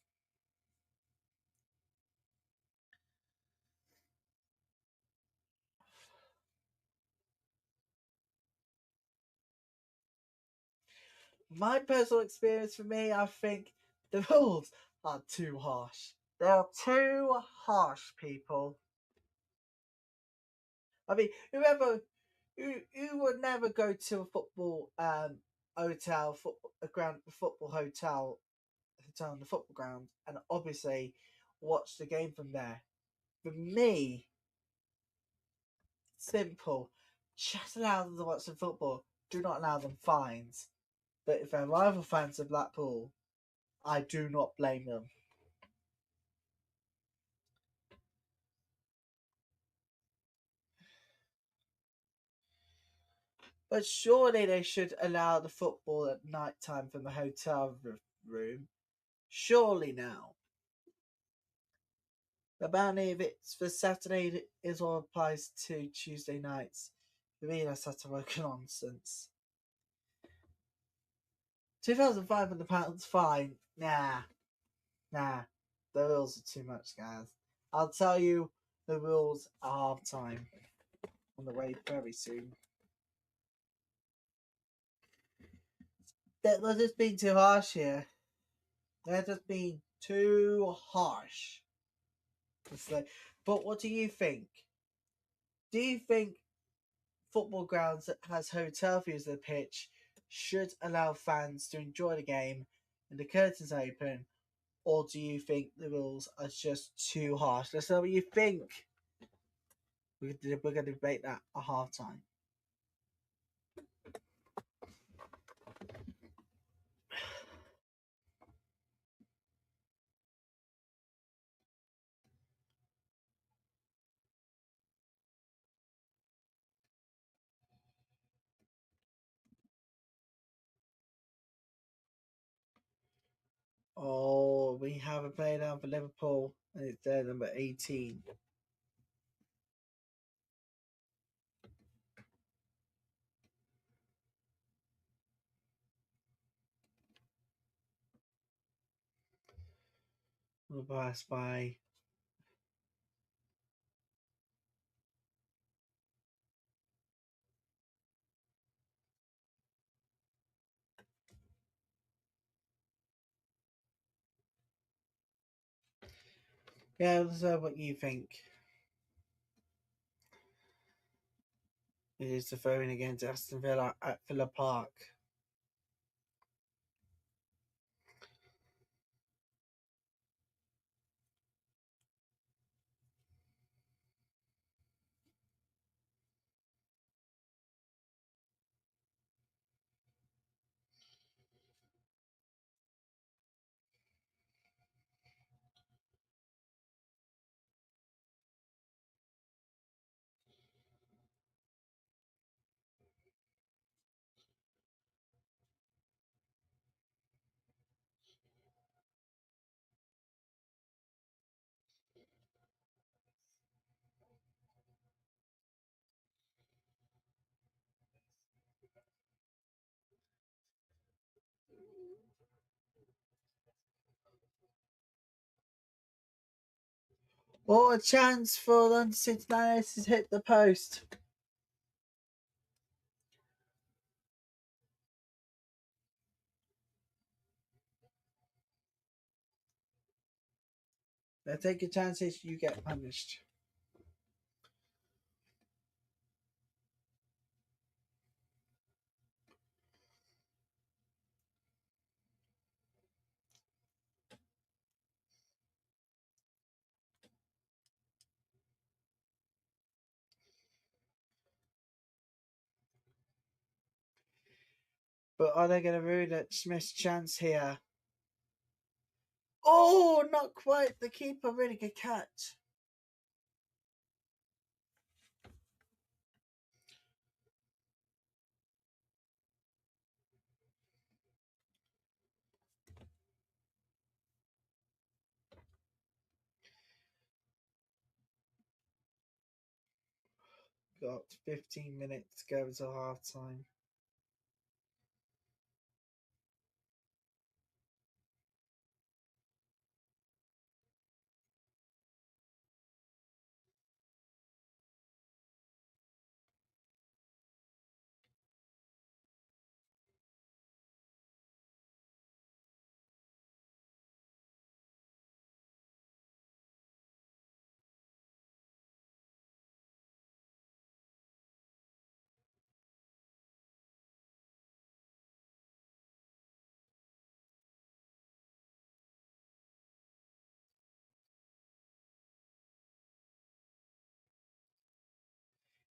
My personal experience, for me, I think the rules are too harsh. They are too harsh, people. I mean, who would never go to a football hotel, football hotel on the football ground, and obviously watch the game from there? For me, Simple. Just allow them to watch the football. Do not allow them fines. But if they're rival fans of Blackpool, I do not blame them. But surely they should allow the football at night time from the hotel room. Surely now. The ban if it's for Saturday is all applies to Tuesday nights. For me, that's utter nonsense. £2,500 fine? Nah. The rules are too much, guys. I'll tell you the rules at half time on the way very soon. They're just being too harsh here. They're just being too harsh. It's like, but what do you think? Do you think football grounds that has hotel views of the pitch should allow fans to enjoy the game and the curtains open, or do you think the rules are just too harsh? Let's know what you think. We're going to debate that at half time. Oh, we have a player down for Liverpool, and it's their number 18. We'll pass by. Yeah, let's know what you think. It is the throwing against Aston Villa at Villa Park. Oh, a chance for London City Lionesses to hit the post. They take your chances, you get punished. But are they going to ruin it? Smith's chance here. Oh, not quite. The keeper really good catch. Got 15 minutes to go until half time.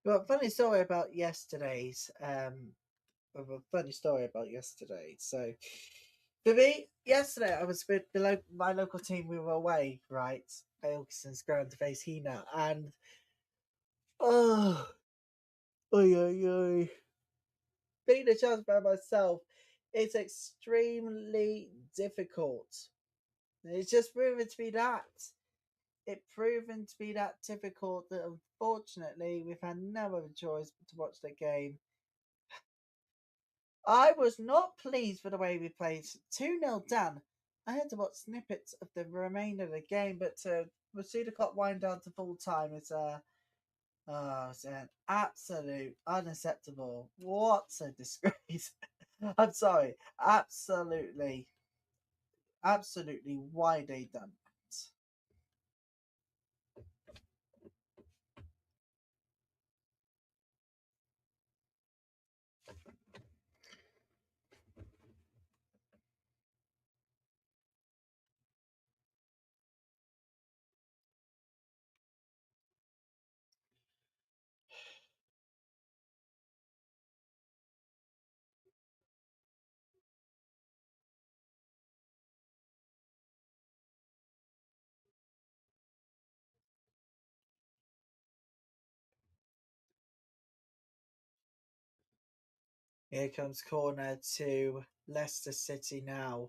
Well, funny story about yesterday's. A funny story about yesterday. So, for me, yesterday I was with my local team. We were away, right? Ilkeston's ground to face Hina, and oh, oi, oi, oi. Being a chance by myself, it's extremely difficult. It's just proven to be that. It proven to be that difficult that unfortunately we've had no other choice but to watch the game. I was not pleased with the way we played. 2-0 down. I had to watch snippets of the remainder of the game, but we'll see the clock wind down to full time. It's an absolute unacceptable. What a disgrace. I'm sorry. Absolutely why they done that. Here comes corner to Leicester City now.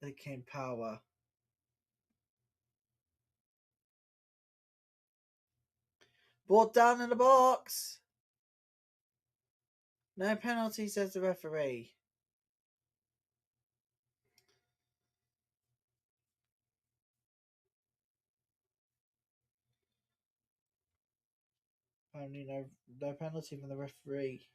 The King Power. Brought down in the box. No penalty, says the referee. Apparently no penalty from the referee.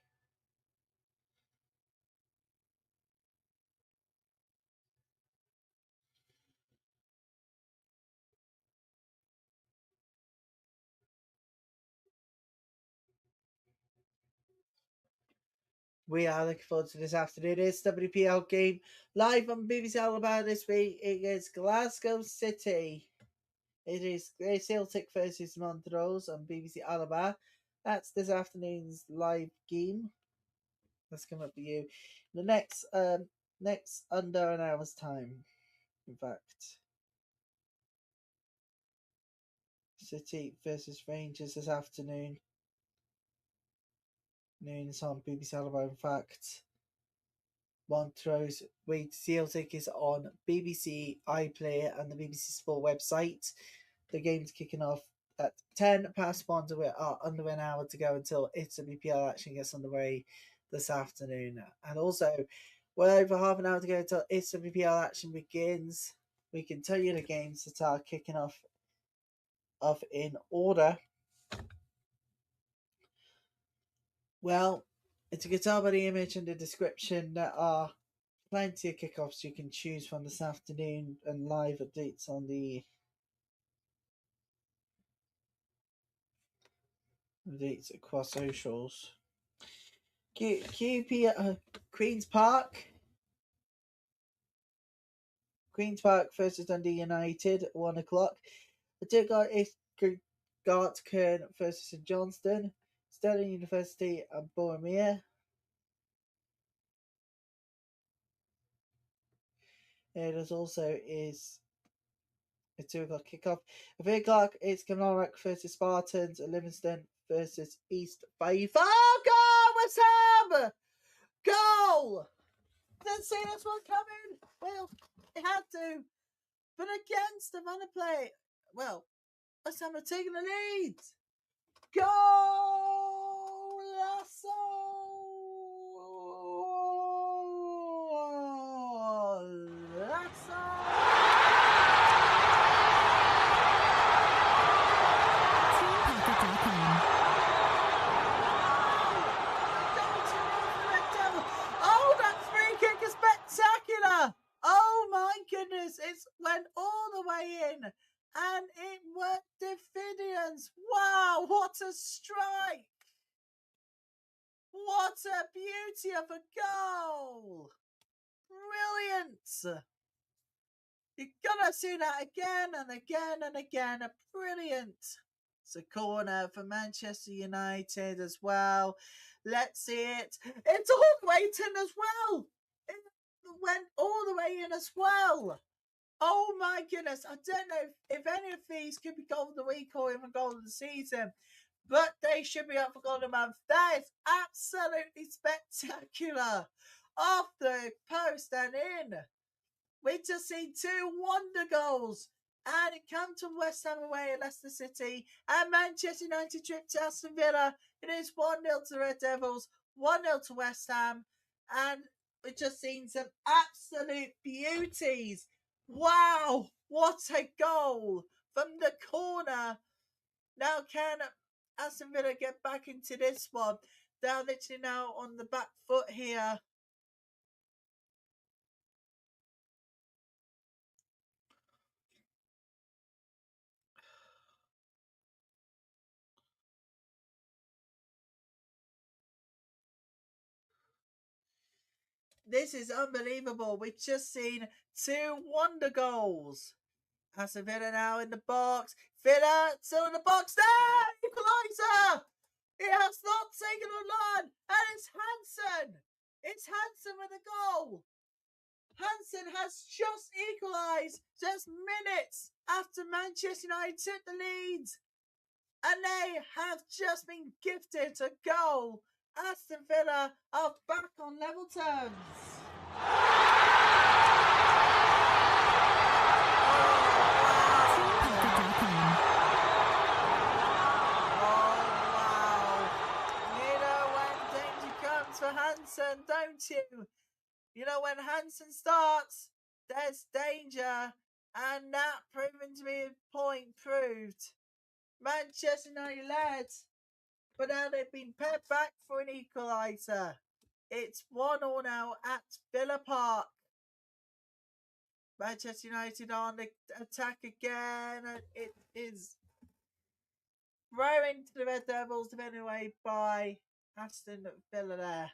We are looking forward to this afternoon. It's WPL game live on BBC Alabama this week against Glasgow City. It is Celtic versus Montrose on BBC Alabama. That's this afternoon's live game. That's coming up for you. The next under an hour's time. In fact, City versus Rangers this afternoon. Noon is on BBC Alabama. In fact, Montrose Wade Celtic is on BBC iPlayer and the BBC Sport website. The game's kicking off at 1:10. We are under an hour to go until SWPL action gets underway this afternoon. And also, well over half an hour to go until SWPL action begins. We can tell you the games that are kicking off in order. Well, it's a guitar by the image and the description. There are plenty of kickoffs you can choose from this afternoon and live updates on the updates across socials. QP Queen's Park. Queen's Park versus Dundee United, 1 o'clock. The two got is Gartkern versus St Johnstone. Stirling University and Boromir. There's also is a 2 o'clock kickoff. At 3 o'clock, it's Kilmarnock versus Spartans and Livingston versus East Fife. Oh, goal! West Ham! Goal! Didn't see this one coming. Well, it had to. But against the runner play, well, West Ham are taking the lead. Goal! Lasso! Oh, that free kick is spectacular! Oh my goodness, it went all the way in and it worked diffidence. Wow, what a strike! What a beauty of a goal! Brilliant! You're gonna see that again and again and again. A brilliant It's a corner for Manchester United as well. Let's see it. It's all the way in as well. It went all the way in as well. Oh my goodness. I don't know if any of these could be goal of the week or even goal of the season, but they should be up for goal of the month. That is absolutely spectacular. Off the post and in. We just seen 2 wonder goals. And it comes to West Ham away at Leicester City. And Manchester United trip to Aston Villa. It is 1-0 to the Red Devils, 1-0 to West Ham. And we've just seen some absolute beauties. Wow, what a goal from the corner. Now can Aston Villa get back into this one? They're literally now on the back foot here. This is unbelievable. We've just seen 2 wonder goals. Aston Villa now in the box. Villa still in the box. There! Equaliser! It has not taken a line. And it's Hansen. It's Hansen with a goal. Hansen has just equalised just minutes after Manchester United took the lead. And they have just been gifted a goal. Aston Villa are back on level terms. For Hansen, don't you? You know, when Hansen starts, there's danger, and that proven to be a point proved. Manchester United led, but now they've been paired back for an equaliser. It's 1-1 now at Villa Park. Manchester United on the attack again, and it is thrown to the Red Devils, defended away by Aston Villa there.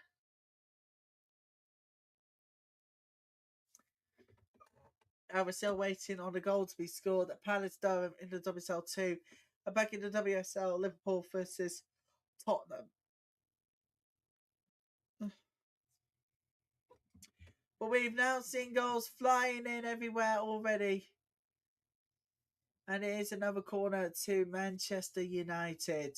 And we're still waiting on the goal to be scored at Palace Durham in the WSL2. And back in the WSL, Liverpool versus Tottenham. But we've now seen goals flying in everywhere already. And it is another corner to Manchester United.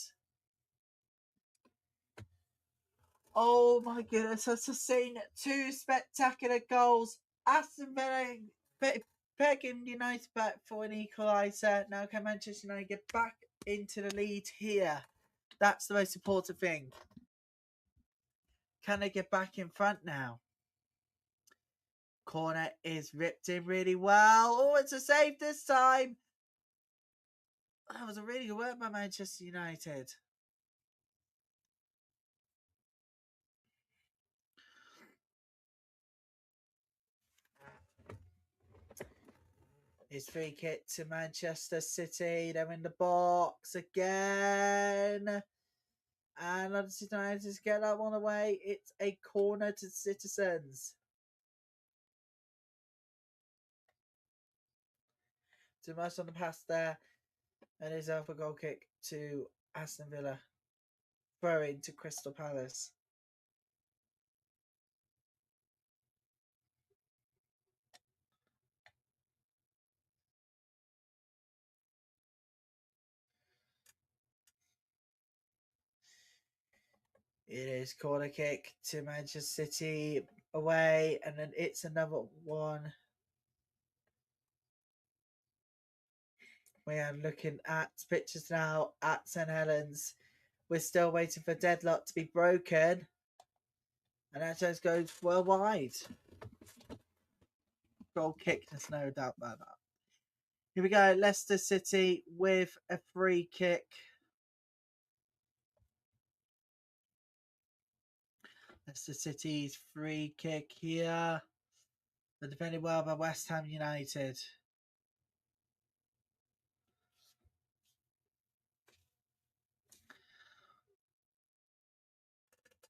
Oh my goodness, I've just seen 2 spectacular goals. Aston Villa pegging United back for an equaliser. Now can Manchester United get back into the lead here? That's the most important thing. Can they get back in front now? Corner is ripped in really well. Oh, it's a save this time. That was a really good work by Manchester United. It's free kick to Manchester City. They're in the box again. And Manchester United get that one away. It's a corner to Citizens. Too much on the pass there. And it's a goal kick to Aston Villa. Throwing to Crystal Palace. It is corner kick to Manchester City away, and then it's another one. We are looking at pictures now at St Helens. We're still waiting for deadlock to be broken, and that just goes well wide. Goal kick, there's no doubt about that. Here we go, Leicester City with a free kick. Leicester City's free kick here. They're defended well by West Ham United.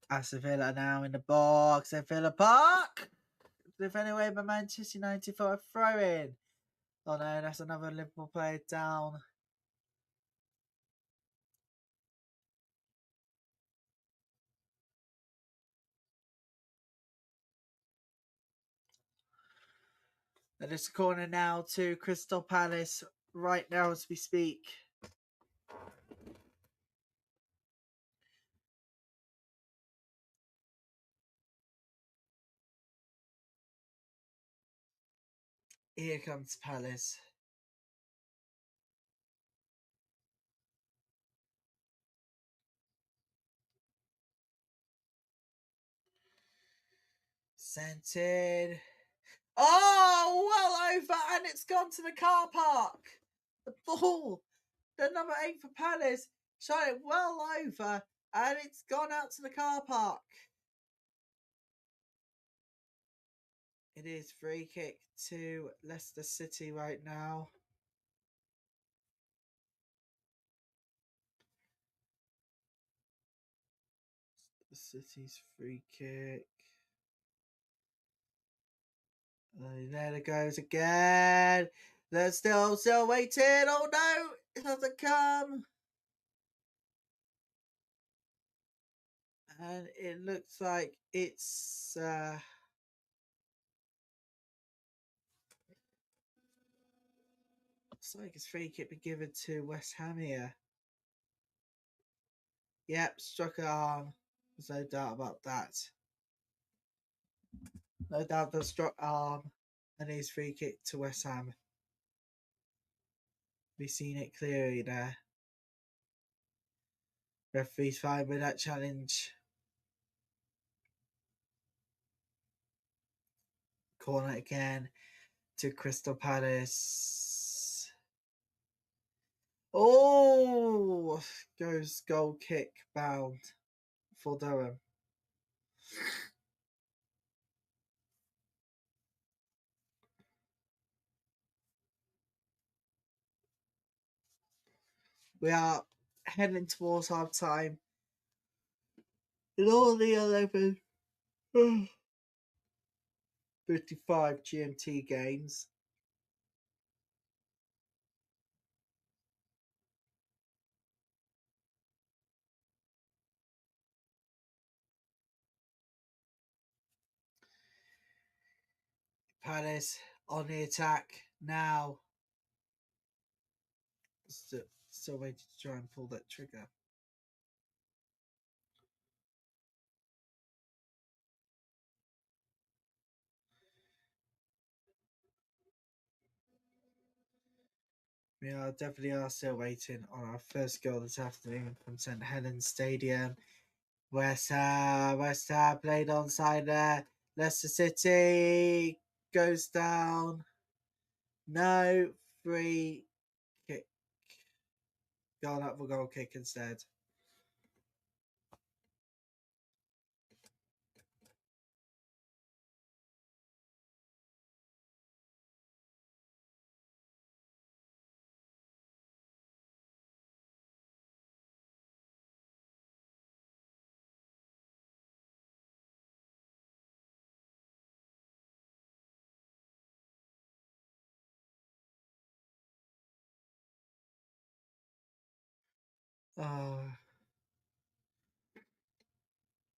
Aston Villa now in the box at Villa Park. Defended away by Manchester United for a throw-in. Oh no, that's another Liverpool player down. And it's a corner now to Crystal Palace right now as we speak. Here comes Palace. Sent in. Oh, well over, and it's gone to the car park. The ball, the number 8 for Palace, shot it well over, and it's gone out to the car park. It is free kick to Leicester City right now. The City's free kick. There it goes again. They're still waiting. Oh no, it doesn't come. And it looks like it's looks like it's free kick be given to West Ham here. Yep, struck an arm. There's no doubt about that. No doubt the struck arm, and his free kick to West Ham. We've seen it clearly there. Referee's fine with that challenge. Corner again to Crystal Palace. Oh, goes goal kick bound for Durham. We are heading towards half time. In all the 11 55 GMT games, Palace on the attack now. Still waiting to try and pull that trigger. We are definitely still waiting on our first goal this afternoon from St Helens Stadium. West Ham played onside there. Leicester City goes down. No, free kick. Gone up for goal kick instead.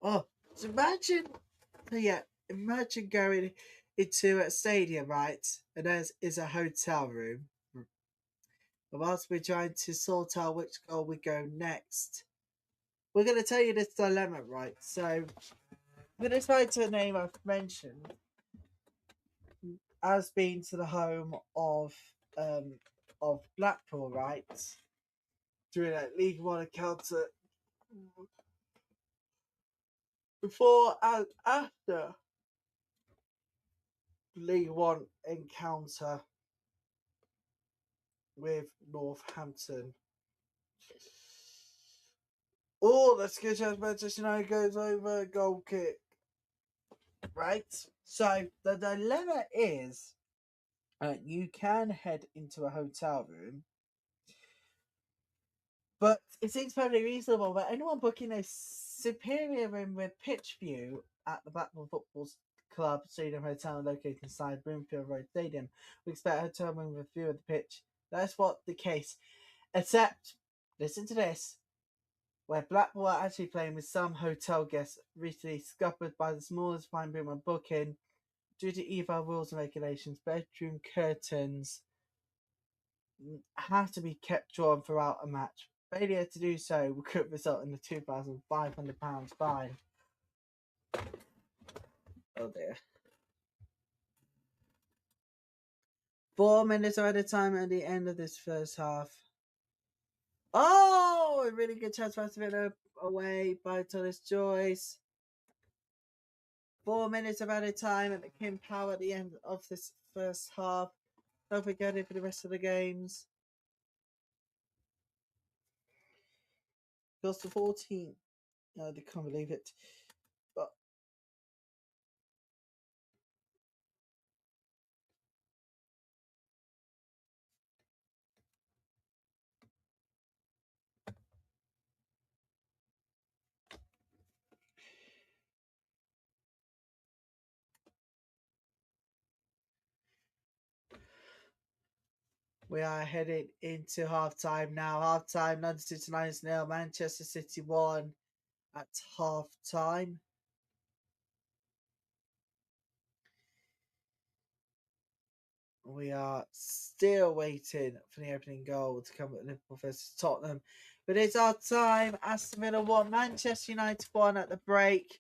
Oh, so imagine going into a stadium, right? And there is a hotel room. But whilst we're trying to sort out which goal we go next, we're going to tell you this dilemma, right? So, I'm going to try to name I've mentioned as being to the home of Blackpool, right? Doing that League One encounter before and after League One encounter with Northampton. Oh, that's good chance Manchester United goes over goal kick. Right? So the dilemma is you can head into a hotel room, but it seems fairly reasonable that anyone booking a superior room with pitch view at the Blackpool Football Club Stadium Hotel located inside Broomfield Road Stadium we expect a hotel room with a view of the pitch. That's what the case. Except, listen to this, where Blackpool are actually playing with some hotel guests recently scuppered by the smallest fine room on booking. due to EVA rules and regulations, bedroom curtains have to be kept drawn throughout a match. Failure to do so could result in a £2,500 fine. Oh dear. 4 minutes are at a time at the end of this first half. Oh, a really good chance for Aston Villa away by Thomas Joyce. 4 minutes of added time at the King Power at the end of this first half. Don't forget it for the rest of the games. Goes to 14. I can't believe it. But we are heading into half time now. Half time, London City Lionesses 0, Manchester City 1 at half time. We are still waiting for the opening goal to come at Liverpool versus Tottenham. But it's our time. Aston Villa 1, Manchester United 1 at the break.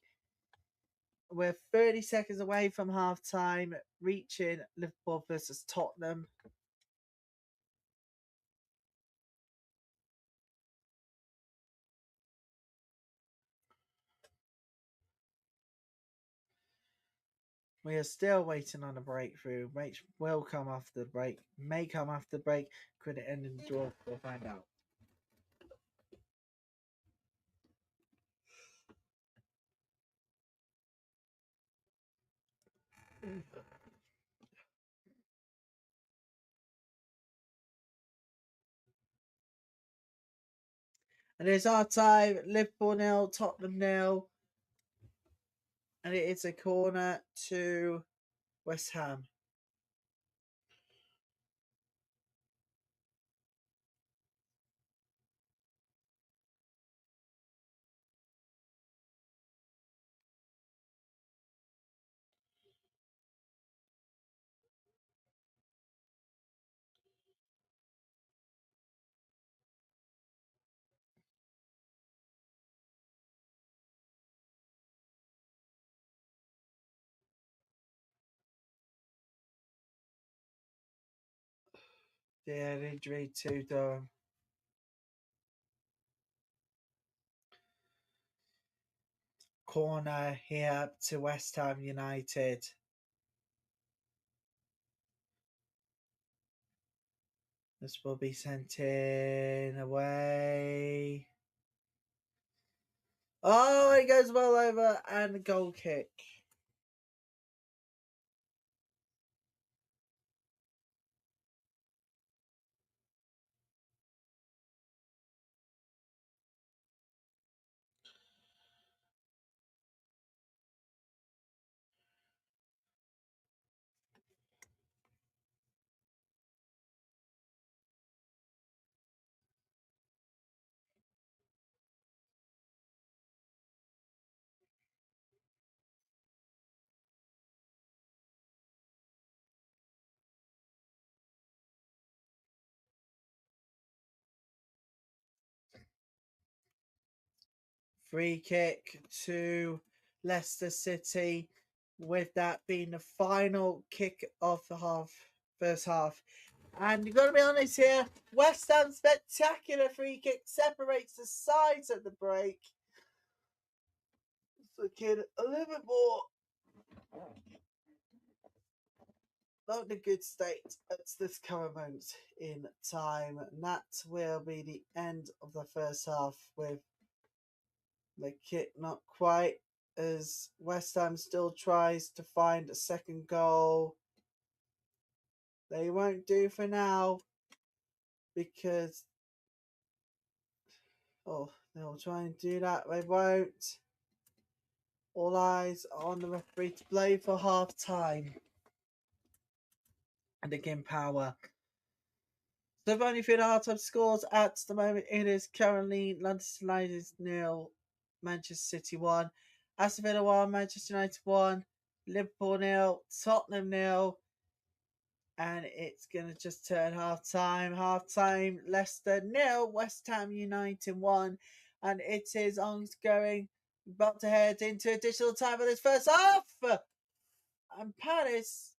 We're 30 seconds away from half time, reaching Liverpool versus Tottenham. We are still waiting on a breakthrough, which will come after the break, may come after the break. Could it end in the draw? We'll find out. And it's our time. Liverpool 0, Tottenham 0. And it is a corner to West Ham. Yeah, an injury to Durham. Corner here to West Ham United. This will be sent in away. Oh, it goes well over and a goal kick. Free kick to Leicester City, with that being the final kick of the first half. And you've got to be honest here, West Ham's spectacular free kick separates the sides at the break. It's looking a little bit more not in a good state at this current moment in time. And that will be the end of the first half, with the kick not quite, as West Ham still tries to find a second goal. They won't do for now because they'll try and do that. They won't. All eyes are on the referee to play for half time. And again, Power. So if only for the half time scores at the moment, it is currently London United 0, Manchester City 1, Aston Villa 1, Manchester United 1, Liverpool nil, Tottenham nil, and it's gonna just turn half time. Half time, Leicester nil, West Ham United 1, and it is ongoing. About to head into additional time for this first half, and Palace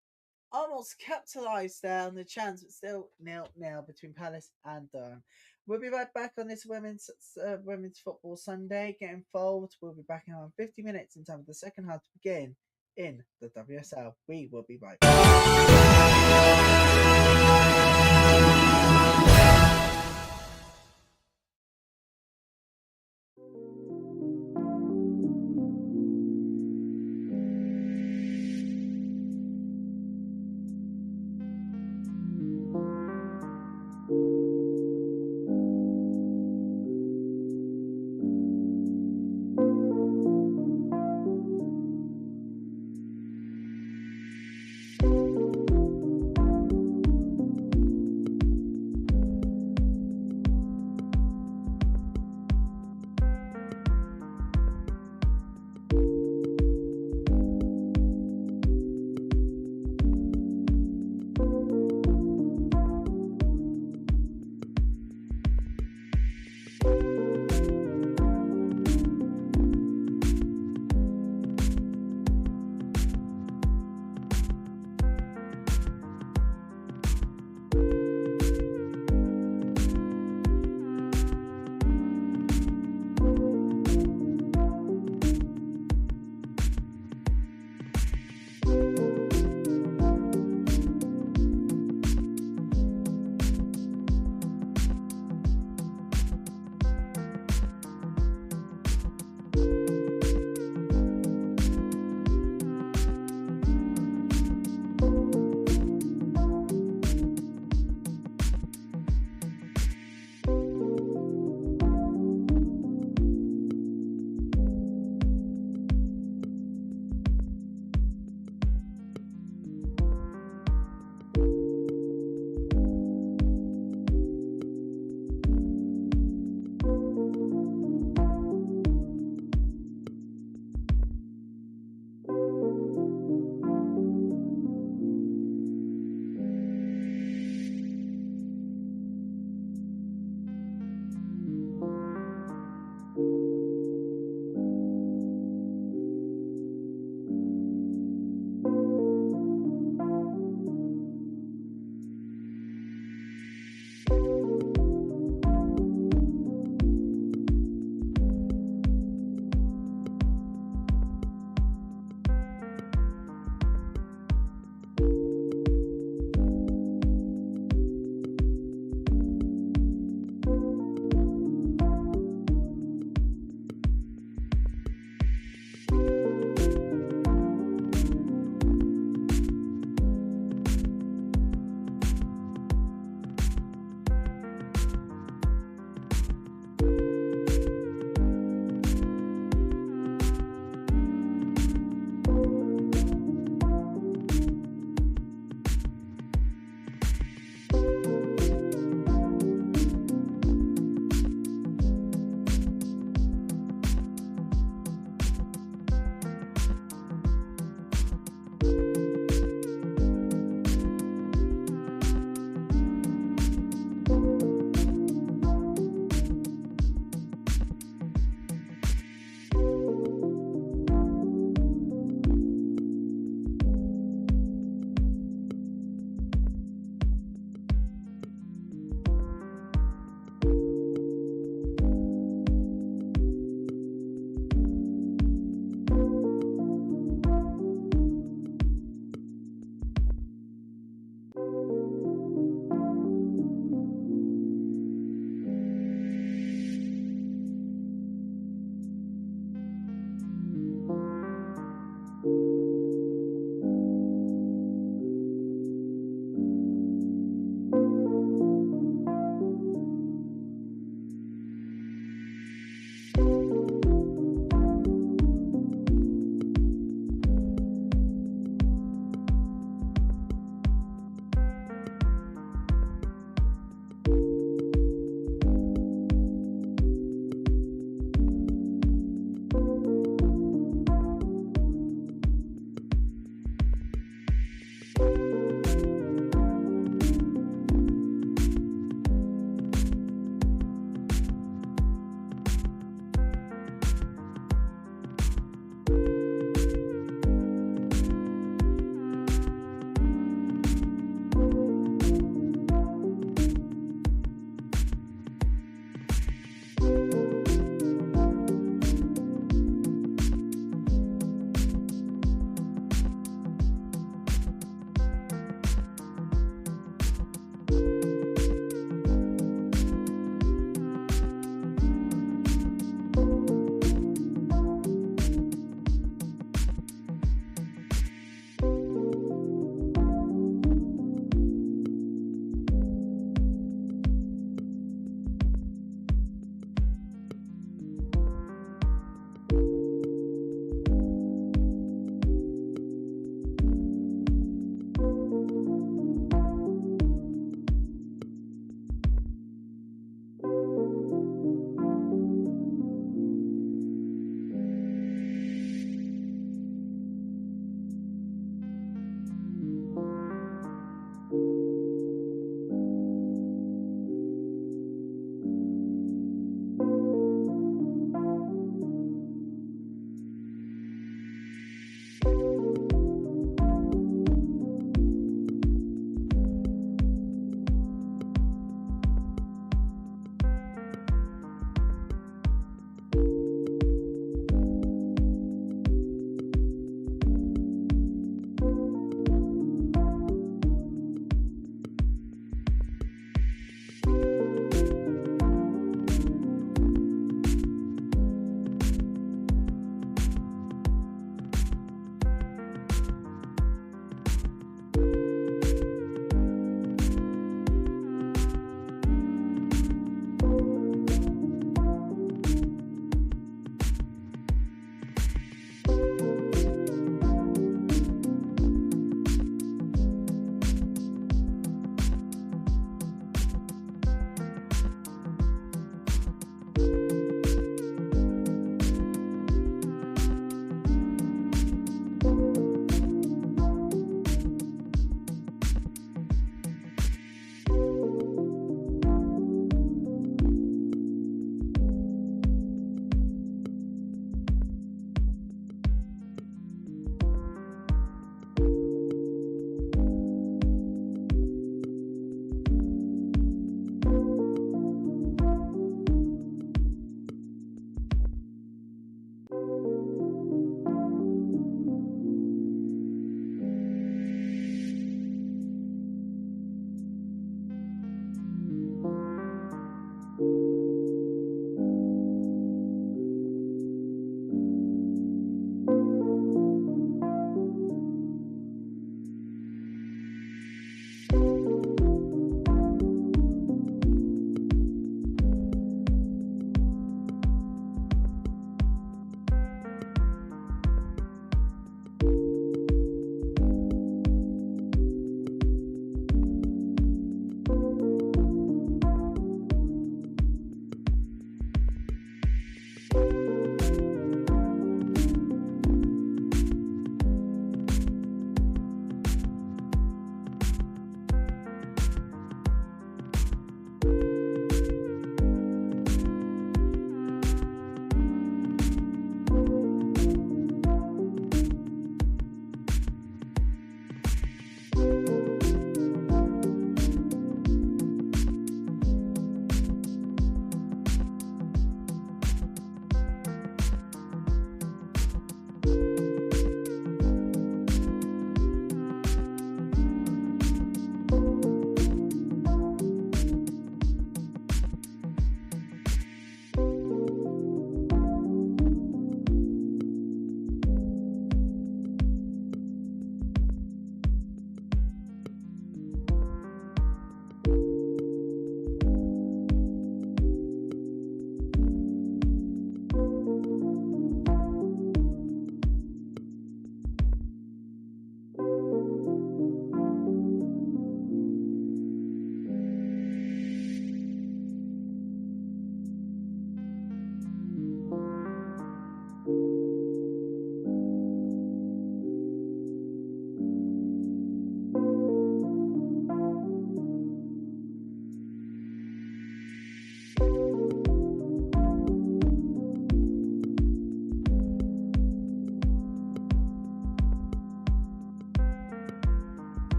almost capitalised there on the chance, but still 0-0 between Palace and Durham. We'll be right back on this women's football Sunday. Get involved. We'll be back in around 50 minutes in time for the second half to begin in the WSL. We will be right back.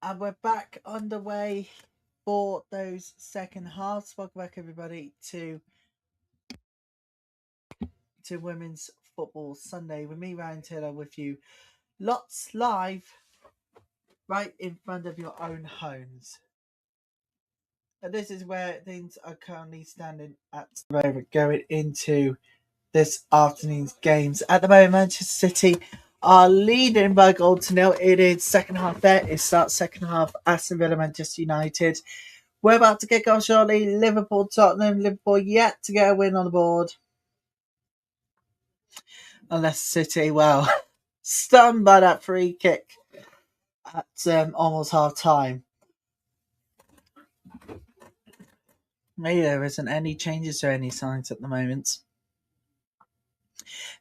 And we're back underway for those second halves. Welcome back, everybody, to Women's Football Sunday with me, Ryan Taylor, with you. Lots live right in front of your own homes. And this is where things are currently standing at the moment going into this afternoon's games. At the moment, Manchester City are leading by a goal to nil. It is second half there. It starts second half. Aston Villa, Manchester United. We're about to kick off shortly. Liverpool, Tottenham. Liverpool yet to get a win on the board. And Leicester City, well, stunned by that free kick at almost half time. Maybe there isn't any changes or any signs at the moment.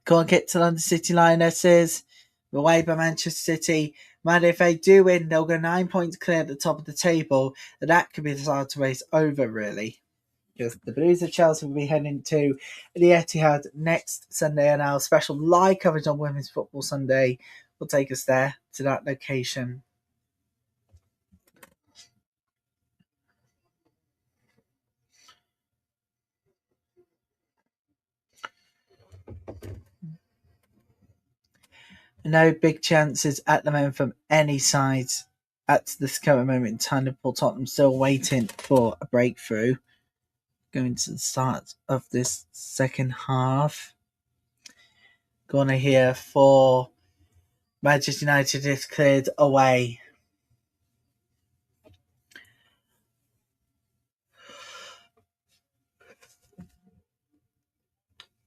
Go on, get to London City Lionesses. Away by Manchester City. Man, if they do win, they'll go 9 points clear at the top of the table. And that could be the start to race over, really. Because the Blues of Chelsea will be heading to the Etihad next Sunday, and our special live coverage on Women's Football Sunday will take us there to that location. No big chances at the moment from any side at this current moment in time. Liverpool, Tottenham still waiting for a breakthrough. Going to the start of this second half. Corner here for Manchester United is cleared away.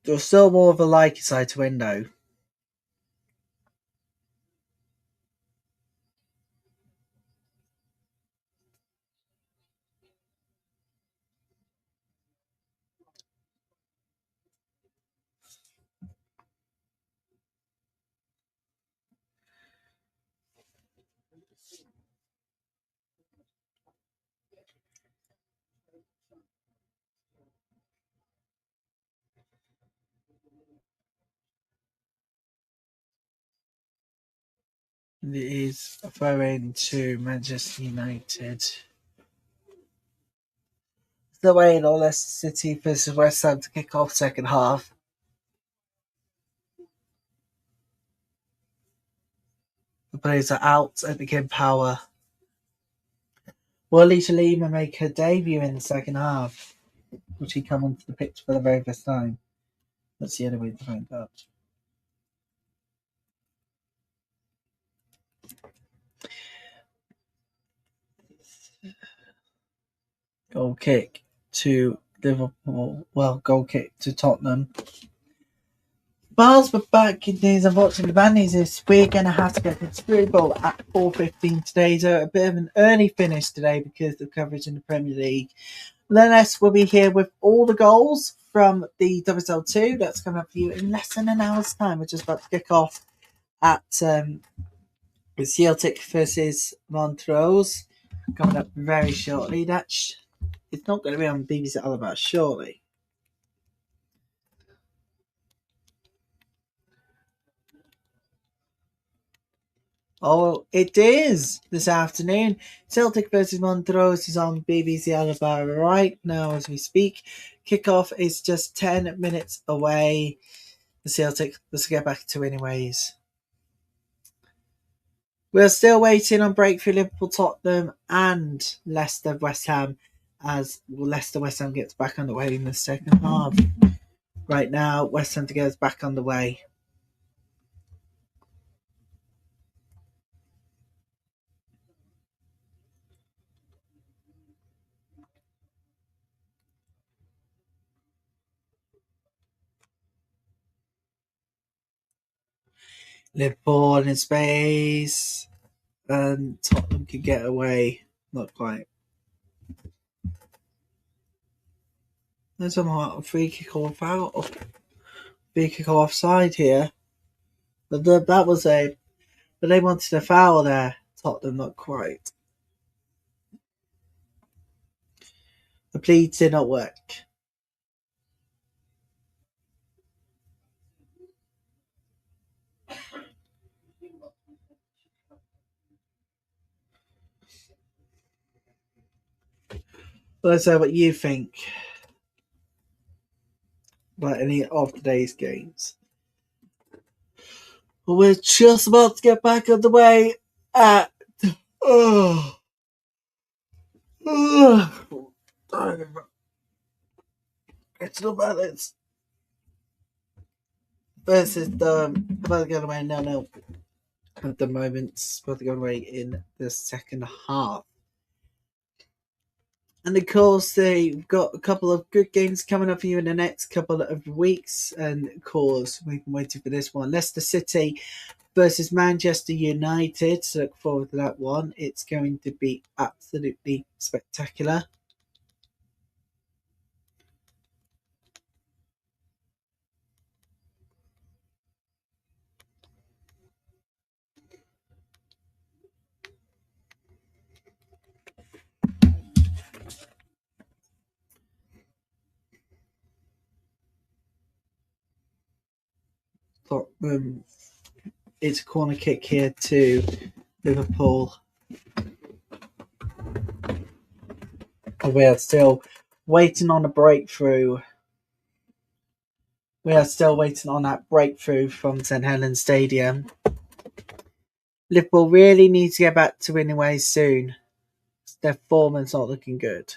There's still more of a likely side to win, though. It is a throw in to Manchester United. The way in Leicester City versus West Ham to kick off second half. The players are out at the King Power. Will Alicia Lima make her debut in the second half? Will she come onto the pitch for the very first time? That's the only way to find out. Goal kick to Liverpool. Well, goal kick to Tottenham. Bars were back in days. Unfortunately, the bad news is we're going to have to get the Spirit Bowl at 4:15 today. So a bit of an early finish today because of coverage in the Premier League. Nonetheless, we'll be here with all the goals from the WSL2. That's coming up for you in less than an hour's time. We're just about to kick off at Celtic versus Montrose. Coming up very shortly. It's not going to be on BBC Alabama, surely. Oh, it is this afternoon. Celtic versus Montrose is on BBC Alabama right now as we speak. Kickoff is just 10 minutes away. The Celtic, let's get back to anyways. We're still waiting on breakthrough Liverpool, Tottenham, and Leicester, West Ham, as Leicester, West Ham gets back underway in the second half. Right now, West Ham together is back underway. Liverpool in space, and Tottenham can get away. Not quite. There's a free kick or foul. Free kick or offside here. But that was but they wanted a foul there. Tottenham, not quite. The plead did not work. Let's know what you think about any of today's games. We're just about to get back on the way at it's not bad. It's versus the about to go away 0-0 at the moment. It's about to go away in the second half. And of course, they've got a couple of good games coming up for you in the next couple of weeks. And of course, we've been waiting for this one. Leicester City versus Manchester United. So look forward to that one. It's going to be absolutely spectacular. It's a corner kick here to Liverpool. We are still waiting on a breakthrough. We are still waiting on that breakthrough from St Helens Stadium. Liverpool really need to get back to winning ways soon. Their form is not looking good.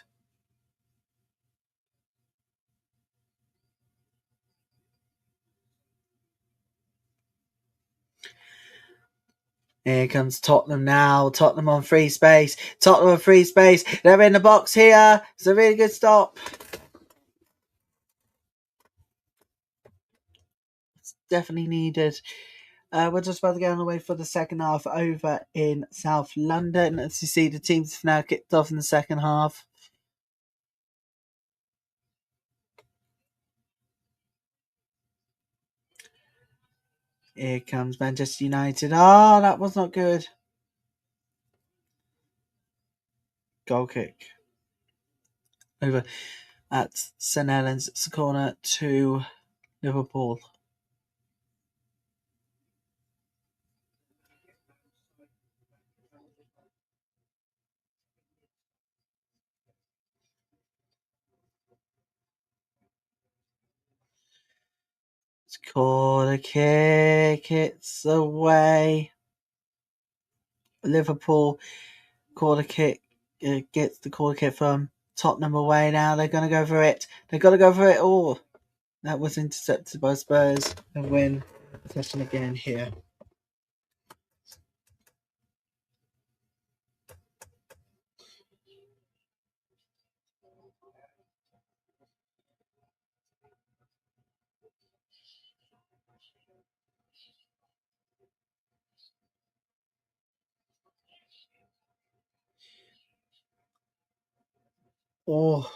Here comes Tottenham now. Tottenham on free space. Tottenham on free space. They're in the box here. It's a really good stop. It's definitely needed. We're just about to get on the way for the second half over in South London. As you see, the teams have now kicked off in the second half. Here comes Manchester United. Oh, that was not good. Goal kick. Over at St Helens. It's a corner to Liverpool. It's corner kick. It's away. Liverpool corner kick gets the corner kick from Tottenham away now. They're going to go for it. They've got to go for it. Oh, that was intercepted by Spurs and win possession again here. Oh,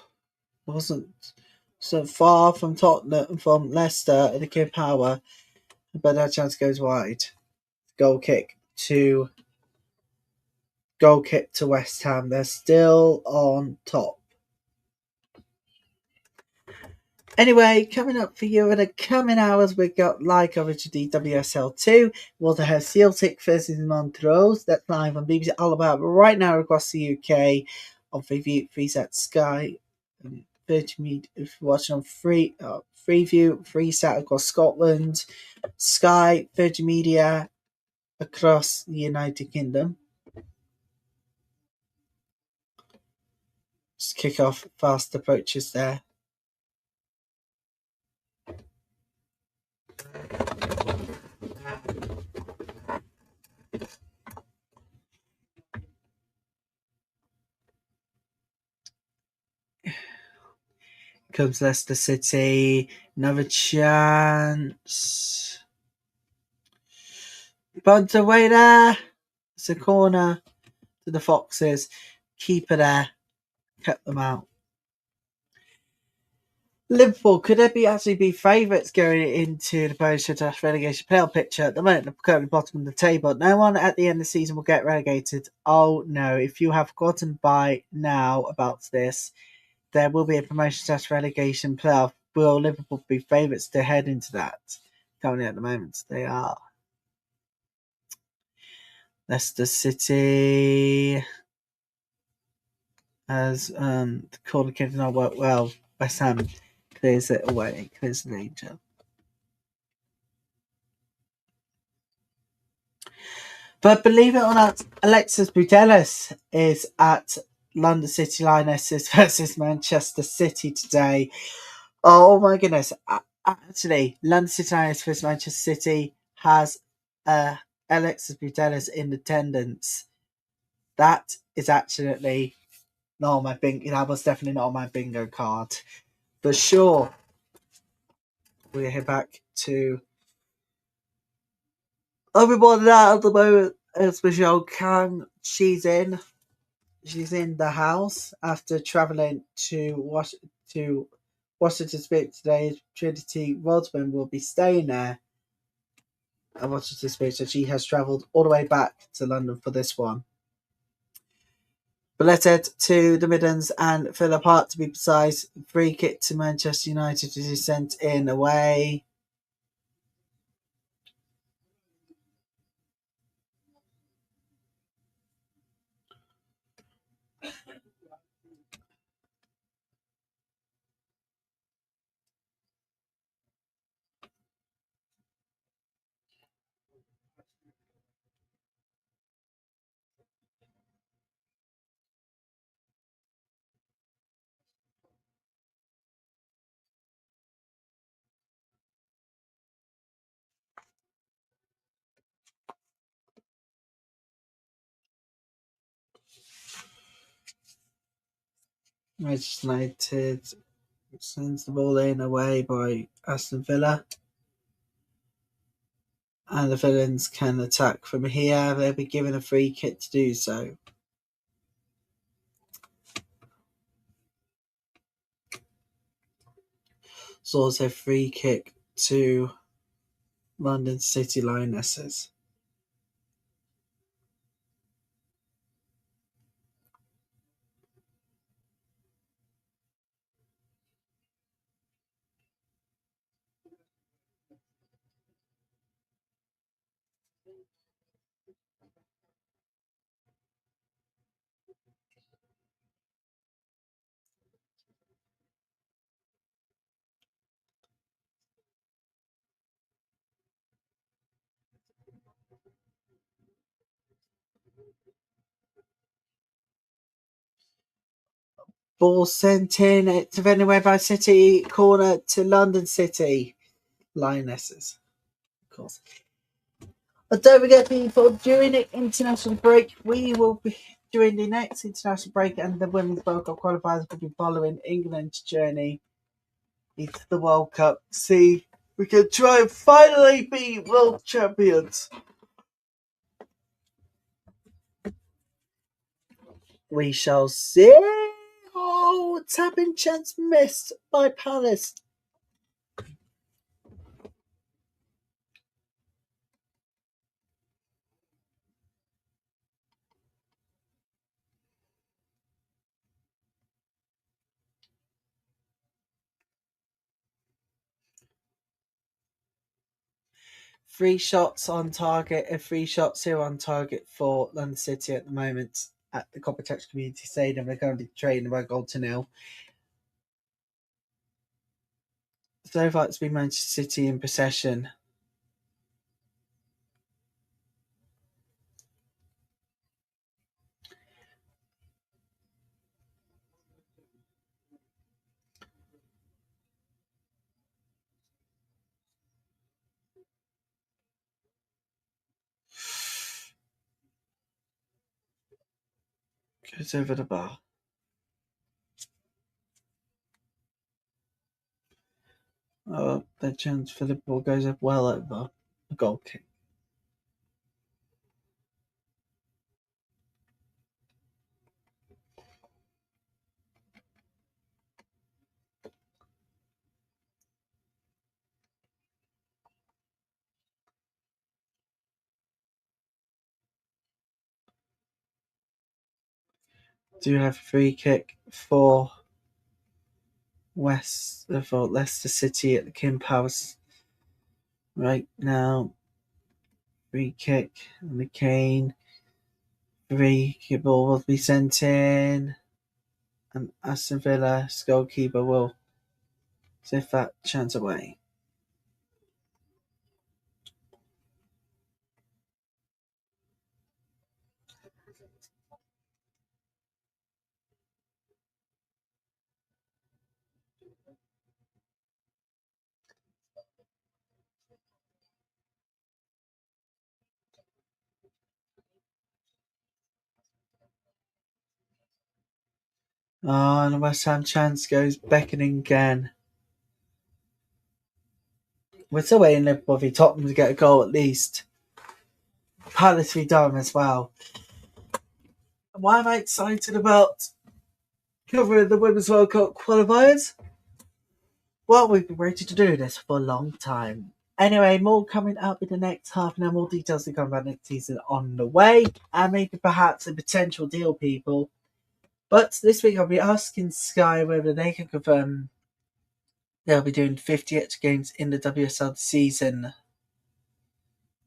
wasn't so far from Tottenham, from Leicester in the King Power, but that chance goes wide. Goal kick to West Ham. They're still on top. Anyway, coming up for you in the coming hours, we've got live coverage of the WSL2. We'll have Celtic versus Montrose. That's live on BBC Alabama right now across the UK on Freesat Sky. Virgin Media, if you're watching on Freeview, Freesat across Scotland, Sky, Virgin Media across the United Kingdom. Just kick off fast approaches there. Comes Leicester City, another chance. Bunt away there. It's a corner to the Foxes. Keeper there. Kept them out. Liverpool, could they actually be favourites going into the post-relegation playoff picture? At the moment, they're currently bottom of the table. No one at the end of the season will get relegated. Oh no, if you have forgotten by now about this, there will be a promotion/relegation playoff. Will Liverpool be favourites to head into that? Currently at the moment, they are. Leicester City. as the corner kick did not work well. West Ham clears it away, clears the danger. But believe it or not, Alexis Putellas is at London City Lionesses versus Manchester City today. Oh my goodness. Actually, London City Lionesses versus Manchester City has Alexis Putellas in attendance. That is actually not on my bingo. That was definitely not on my bingo card. For sure. We're here back to everyone out at the moment as Michelle can. She's in the house after travelling to Washington Spirit today. Trinity Rodman will be staying there at Washington Spirit, so she has travelled all the way back to London for this one. But let's head to the Midlands and Villa Park to be precise. Free kick to Manchester United is sent in away. Manchester United sends the ball in away by Aston Villa. And the villains can attack from here. They'll be given a free kick to do so. It's also a free kick to London City Lionesses. Ball sent in. It's defended away by City. Corner to London City Lionesses, of course. But don't forget, people, during the international break, we will be during the next international break, and the Women's World Cup qualifiers will be following England's journey into the World Cup. See, we can try and finally be world champions. We shall see. Oh, tapping chance missed by Palace. Three shots on target and 3 shots here on target for London City at the moment at the Coppertouch Community Stadium. They're currently trading by 0-0. So far, it's been Manchester City in possession. Goes over the bar. Oh, the chance for Liverpool goes up well over the goal kick. Do have a free kick for Leicester City at the King Palace right now. Free kick, McCain. Free kick ball will be sent in. and Aston Villa's goalkeeper will sift that chance away. Oh, and the West Ham chance goes beckoning again. We're still waiting for Tottenham to get a goal at least. Palace v Durham as well. Why am I excited about covering the Women's World Cup qualifiers? Well, we've been ready to do this for a long time. Anyway, more coming up in the next half an hour. More details to come about next season on the way, and maybe perhaps a potential deal, people. But this week I'll be asking Sky whether they can confirm they'll be doing 50 extra games in the WSL season.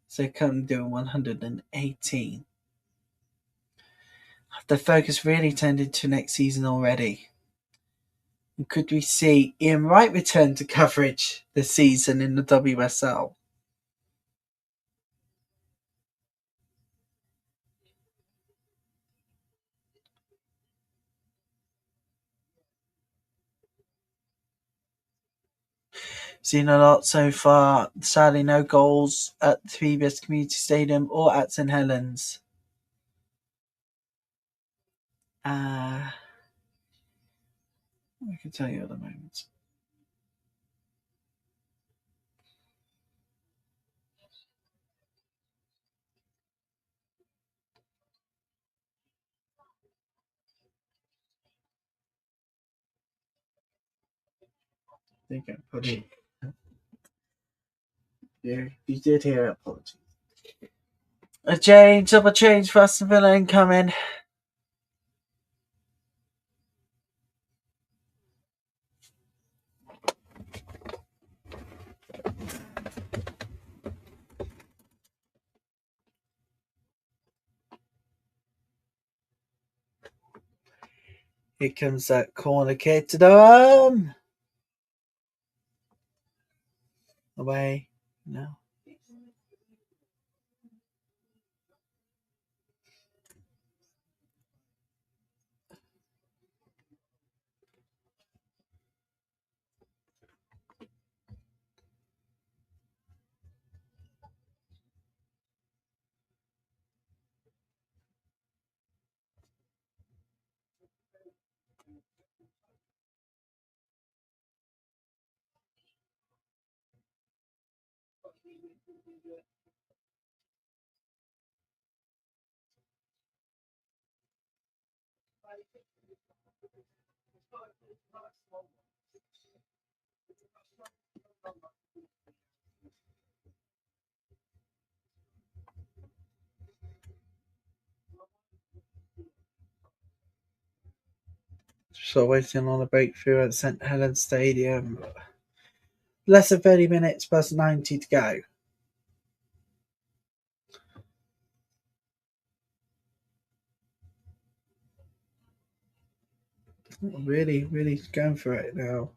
So currently doing 118. The focus really turned into next season already. And could we see Ian Wright return to coverage this season in the WSL? Seen a lot so far. Sadly, no goals at the previous community stadium or at St Helens. I can tell you at the moment. I think I put it. Yeah, you did hear it. Apologies. Double change for Aston Villa incoming. Here comes that corner kick to the away. No. Still waiting on a breakthrough at St Helens Stadium. Less than 30 minutes plus 90 to go. Really, really going for it now.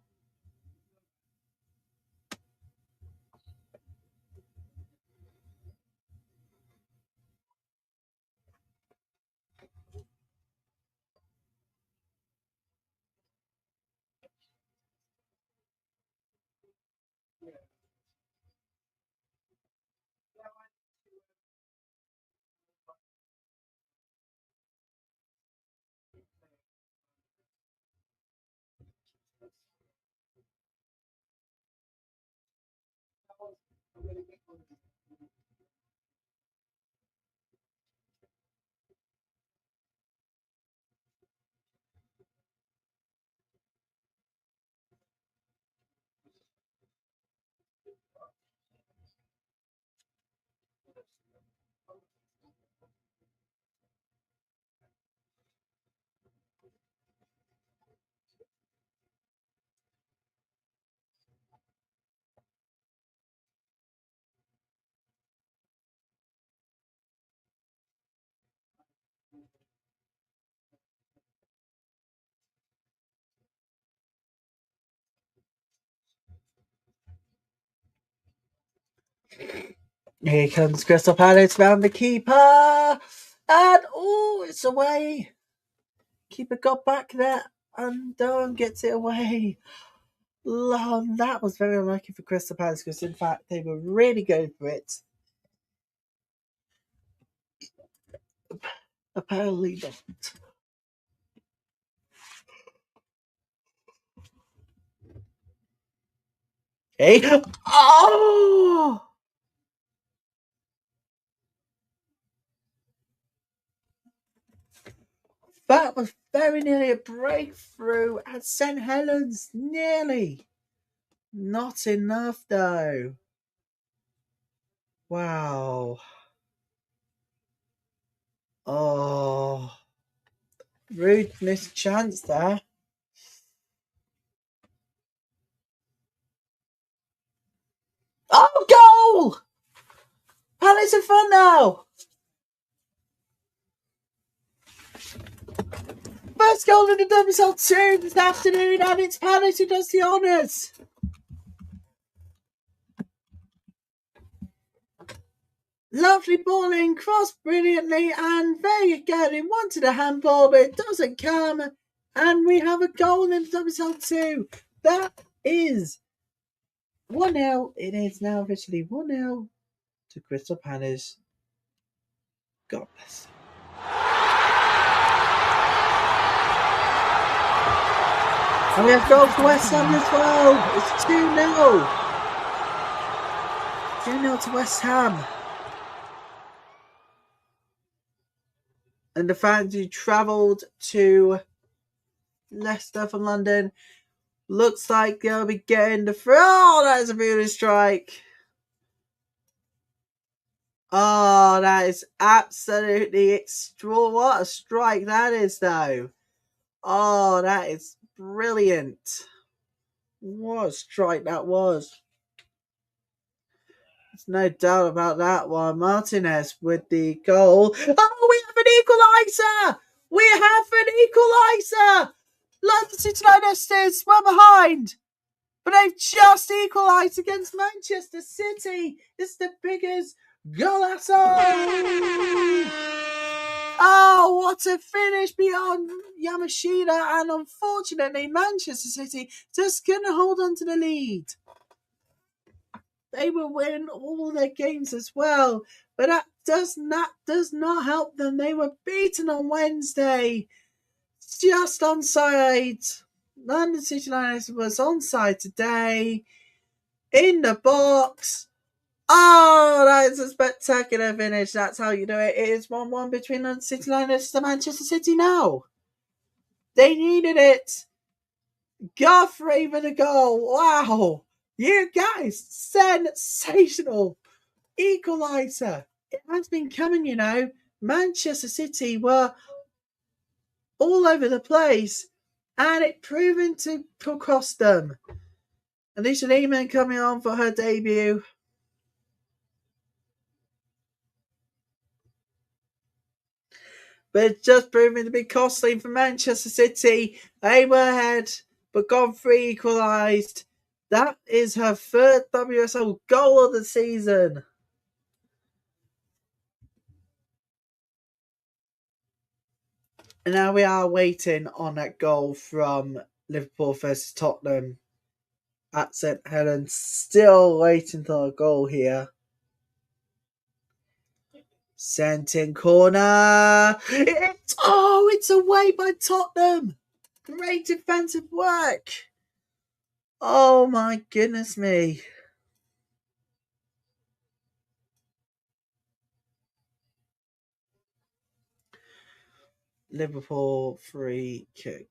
Here comes Crystal Palace round the keeper. And oh, it's away. Keeper got back there and Durham gets it away. That was very unlucky for Crystal Palace because, in fact, they were really going for it. Apparently not. Hey! Oh! That was very nearly a breakthrough at St. Helens. Nearly. Not enough, though. Wow. Oh. Rude missed chance there. Oh, goal! Palace in front now. First goal in the WSL2 this afternoon, and it's Palace who does the honours. Lovely balling, crossed brilliantly, and there you go. They wanted a handball, but it doesn't come. And we have a goal in the WSL2. That is 1-0. It is now officially 1-0 to Crystal Palace. God bless. And we have goals for West Ham as well. It's 2-0. 2-0 to West Ham. And the fans who travelled to Leicester from London, looks like they'll be getting the free. Oh, that is a beauty strike. Oh, that is absolutely extra. What a strike that is, though. Oh, that is brilliant. What a strike that was. There's no doubt about that one. Martinez with the goal. Oh, we have an equaliser! We have an equaliser! London City Lionesses were behind, but they've just equalised against Manchester City. It's the biggest golazo! Oh, what a finish beyond Yamashita, and unfortunately Manchester City just couldn't hold on to the lead. They will win all their games as well, but that does not help them. They were beaten on Wednesday, just onside. London City Lionesses was onside today, in the box. Oh, that is a spectacular finish. That's how you do it. It is 1-1 between London City Lionesses and Manchester City now. They needed it. Guthrie with a goal. Wow. You guys, sensational. Equaliser. It has been coming, you know. Manchester City were all over the place, and it proven to cost them. Alicia Lehman coming on for her debut. But it's just proving to be costly for Manchester City. They were ahead, but Godfrey equalised. That is her third WSL goal of the season. And now we are waiting on that goal from Liverpool versus Tottenham at St. Helens. Still waiting for a goal here. Sent in corner. It's away by Tottenham. Great defensive work. Oh my goodness me. Liverpool free kick.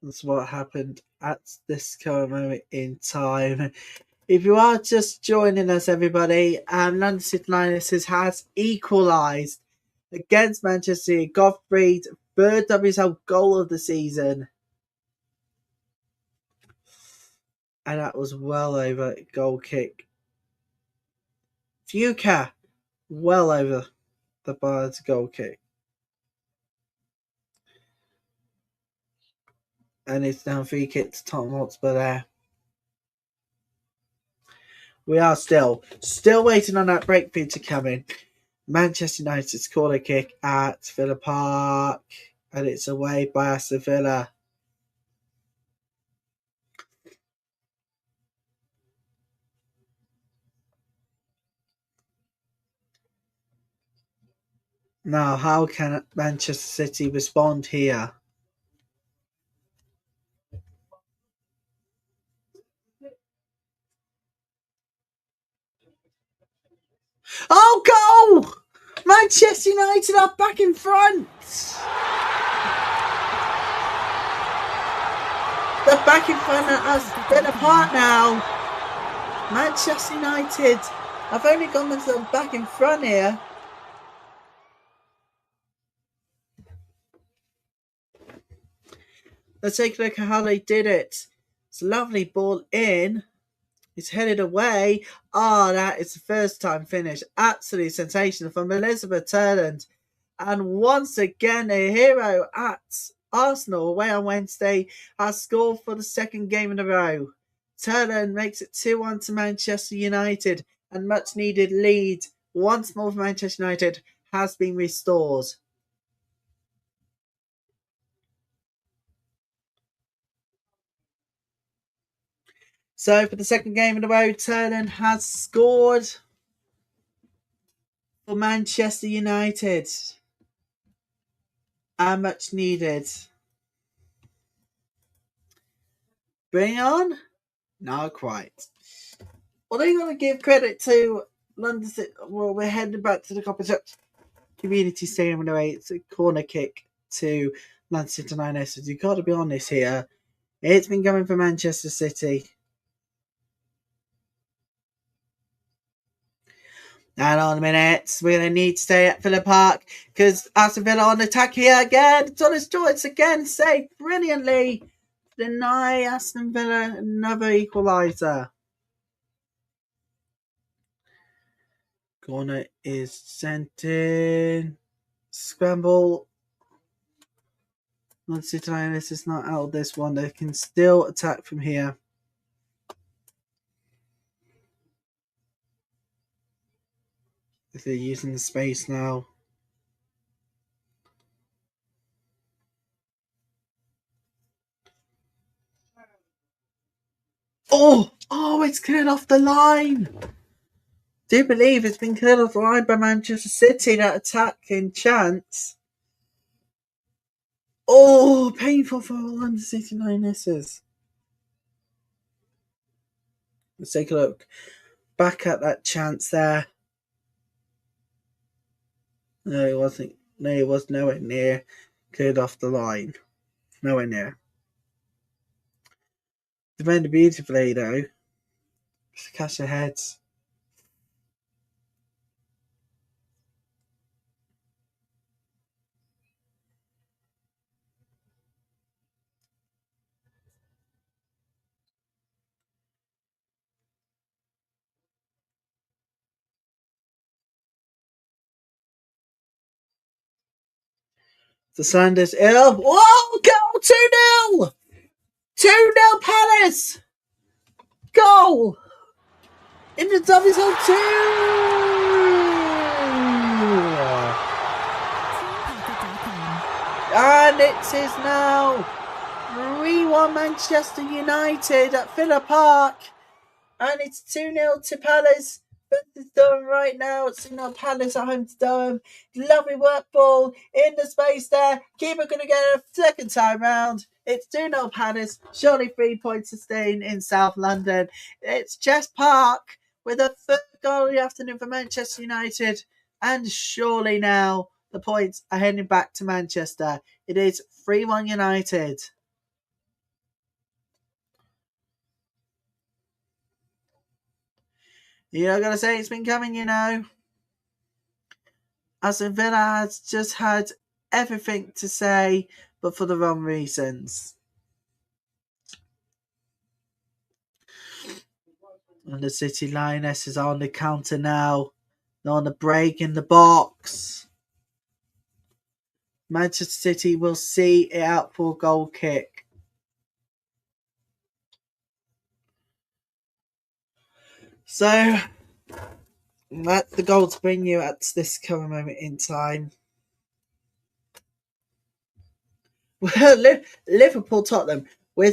That's what happened at this current moment in time. If you are just joining us, everybody, London City Lionesses has equalised against Manchester City. Godfrey's third WSL goal of the season. And that was well over goal kick. Fuka, well over the bar to goal kick. And it's now free kick to Tottenham Hotspur there. We are still waiting on that breakthrough to come in. Manchester United's corner kick at Villa Park, and it's away by Aston Villa. Now, how can Manchester City respond here? Oh, goal! Manchester United are back in front! They're back in front at Villa Park now. Manchester United have only gone themselves back in front here. Let's take a look at how they did it. It's a lovely ball in. It's headed away. That is the first time finish. Absolutely sensational from Elizabeth Turland. And once again, a hero at Arsenal away on Wednesday has scored for the second game in a row. Turland makes it 2-1 to Manchester United, and much needed lead once more for Manchester United has been restored. So for the second game in a row, Turland has scored for Manchester United. And much needed. Bring on? Not quite. Well, they're going to give credit to London City. Well, we're heading back to the Coppertop Community Stadium in a way. It's a corner kick to London City Lionesses. You've got to be honest here. It's been going for Manchester City. And on a minute, we're going to need to stay at Villa Park because Aston Villa on attack here again. Thomas Joyce again saved brilliantly. Deny Aston Villa another equaliser. Corner is sent in. Scramble. Let's see, this is not out of this one. They can still attack from here. If they're using the space now. Oh, it's cleared off the line. Do believe it's been cleared off the line by Manchester City, that attacking chance. Oh, painful for London City Lionesses. Let's take a look back at that chance there. No, it wasn't. No, it was nowhere near cleared off the line. Nowhere near. Defended beautifully though. Just catch their heads. The Sanders ill. Whoa! Goal! 2-0! 2-0 Palace! Goal! In the WSL2! And it is now 3-1 Manchester United at Villa Park. And it's 2-0 to Palace. It's Durham right now. It's 2-0 Palace at home to Durham. Lovely work ball in the space there. Keeper going to get a second time round. It's 2-0 Palace. Surely 3 points to staying in South London. It's Chess Park with a third goal of the afternoon for Manchester United. And surely now the points are heading back to Manchester. It is 3-1 United. You're not going to say it's been coming, you know. Aston Villa has just had everything to say, but for the wrong reasons. And the City Lionesses are on the counter now. They're on the break in the box. Manchester City will see it out for a goal kick. So, that's the goal to bring you at this current moment in time. Liverpool, Tottenham, we're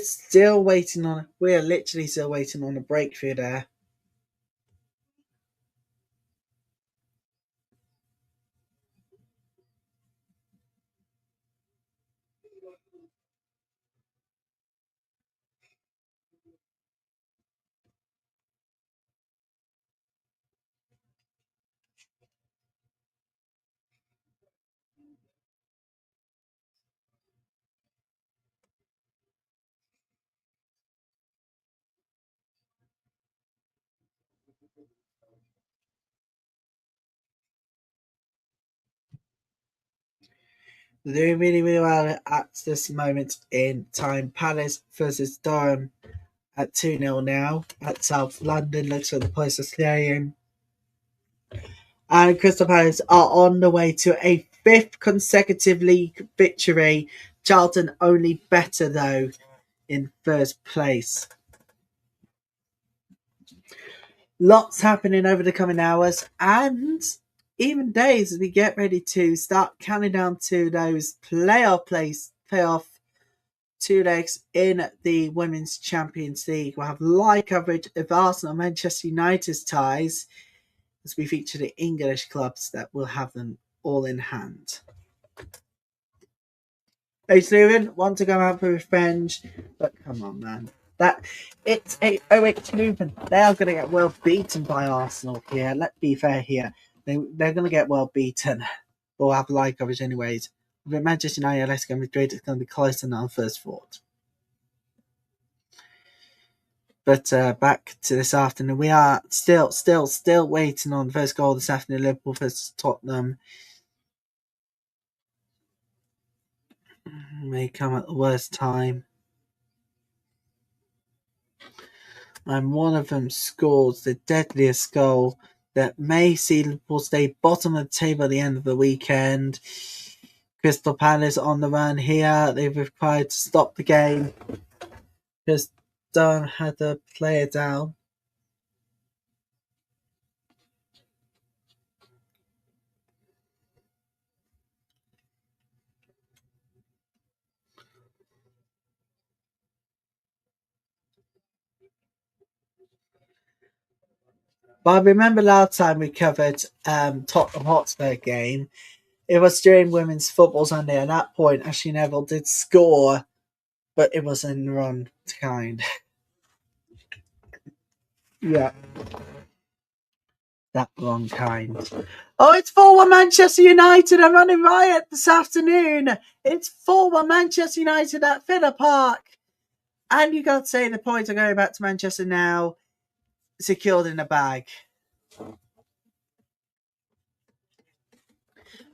literally still waiting on a breakthrough there. They're doing really, really well at this moment in time. Palace versus Durham at 2-0 now at South London. Looks like the place is staying. And Crystal Palace are on the way to a 5th consecutive league victory. Charlton only better, though, in first place. Lots happening over the coming hours and even days as we get ready to start counting down to those playoff 2 legs in the Women's Champions League. We'll have live coverage of Arsenal and Manchester United's ties as we feature the English clubs that will have them all in hand. Hey, Steven, want to go out for revenge, but come on, man. It's a Luton. They are going to get well beaten by Arsenal here. Let's be fair here. They're going to get well beaten. We'll have live coverage anyways. With Manchester United, Leicester Madrid, it's going to be closer than our first thought. But back to this afternoon, we are still waiting on the first goal this afternoon. Liverpool versus Tottenham may come at the worst time. And one of them scores the deadliest goal that may see Liverpool stay bottom of the table at the end of the weekend. Crystal Palace on the run here. They've required to stop the game because Durham had a player down. But I remember last time we covered Tottenham Hotspur game. It was during Women's Football Sunday. At that point, Ashley Neville did score, but it was in the wrong kind. Yeah. That wrong kind. Oh, it's 4-1 Manchester United. I'm running riot this afternoon. It's 4-1 Manchester United at Villa Park. And you got to say the points are going back to Manchester now, secured in a bag.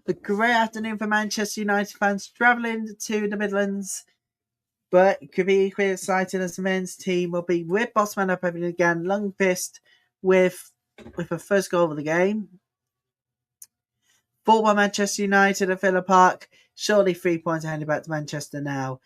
A great afternoon for Manchester United fans travelling to the Midlands. But it could be equally exciting as the men's team will be with Bossman up every again, Lundqvist with a first goal of the game. 4-1 Manchester United at Villa Park. Surely 3 points are handed back to Manchester now.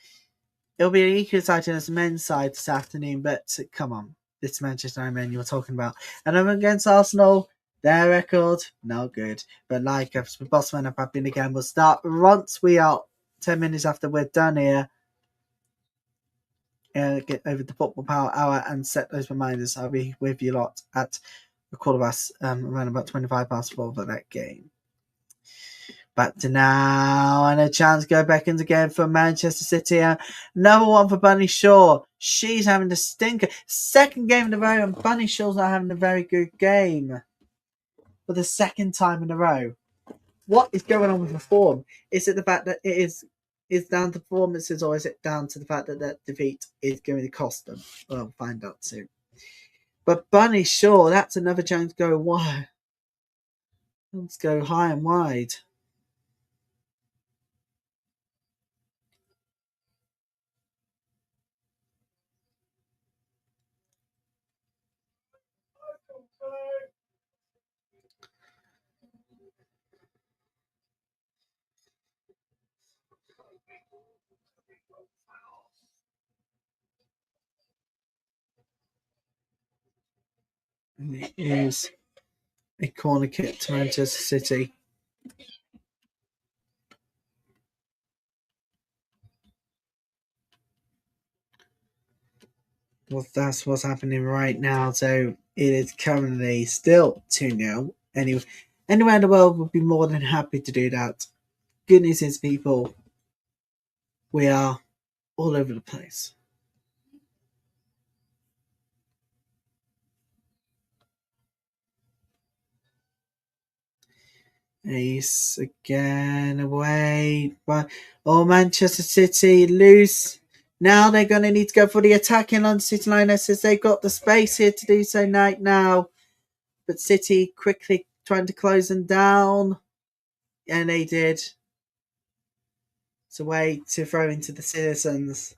It'll be equally exciting as the men's side this afternoon, but come on. This is Manchester United men you're talking about. And over against Arsenal, their record, no good. But like us, with Bossman up happening again, we'll start once we are 10 minutes after we're done here. Get over the Football Power Hour and set those reminders. I'll be with you lot at a quarter past, around about 25 past 4 for that game. Back to now, and a chance to go back in again for Manchester City. Another one for Bunny Shaw. She's having the stinker. Second game in a row, and Bunny Shaw's not having a very good game for the second time in a row. What is going on with the form? Is it the fact that it is down to performances, or is it down to the fact that that defeat is going to cost them? Well, we'll find out soon. But Bunny Shaw, that's another chance to go wide. Let's go high and wide. And it is a corner kick to Manchester City. Well, that's what's happening right now. So it is currently still 2-0. Anywhere in the world would be more than happy to do that. Good news is, people, we are all over the place. Ace again away. But Manchester City loose. Now they're going to need to go for the attacking on City Lionesses. They've got the space here to do so right now. But City quickly trying to close them down. And they did. It's a way to throw into the citizens.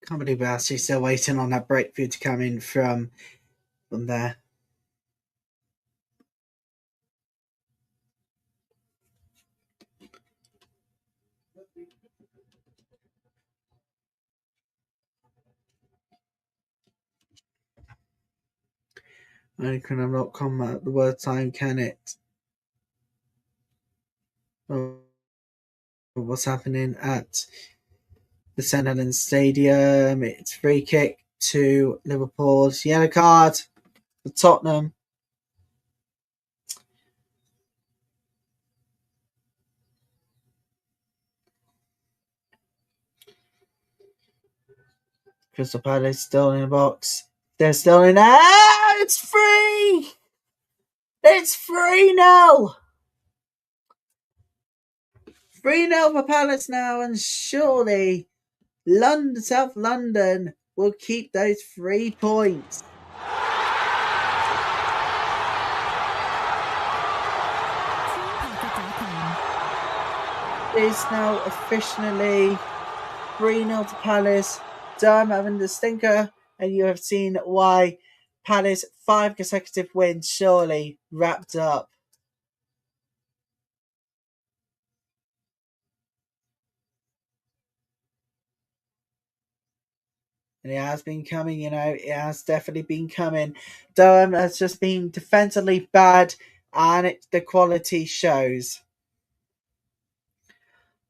Can't believe we're actually still waiting on that breakthrough to come in from there. I cannot comment the word time, can it? What's happening at the St Helens Stadium? It's free kick to Liverpool. Yellow card for Tottenham. Crystal Palace still in the box. They're still in there. It's free! It's 3-0! 3-0 for Palace now, and surely South London will keep those 3 points. It's now officially 3-0 to Palace. Durham having the stinker, and you have seen why Palace 5 consecutive wins surely wrapped up. And it has been coming, it has definitely been coming. Durham has just been defensively bad, and the quality shows.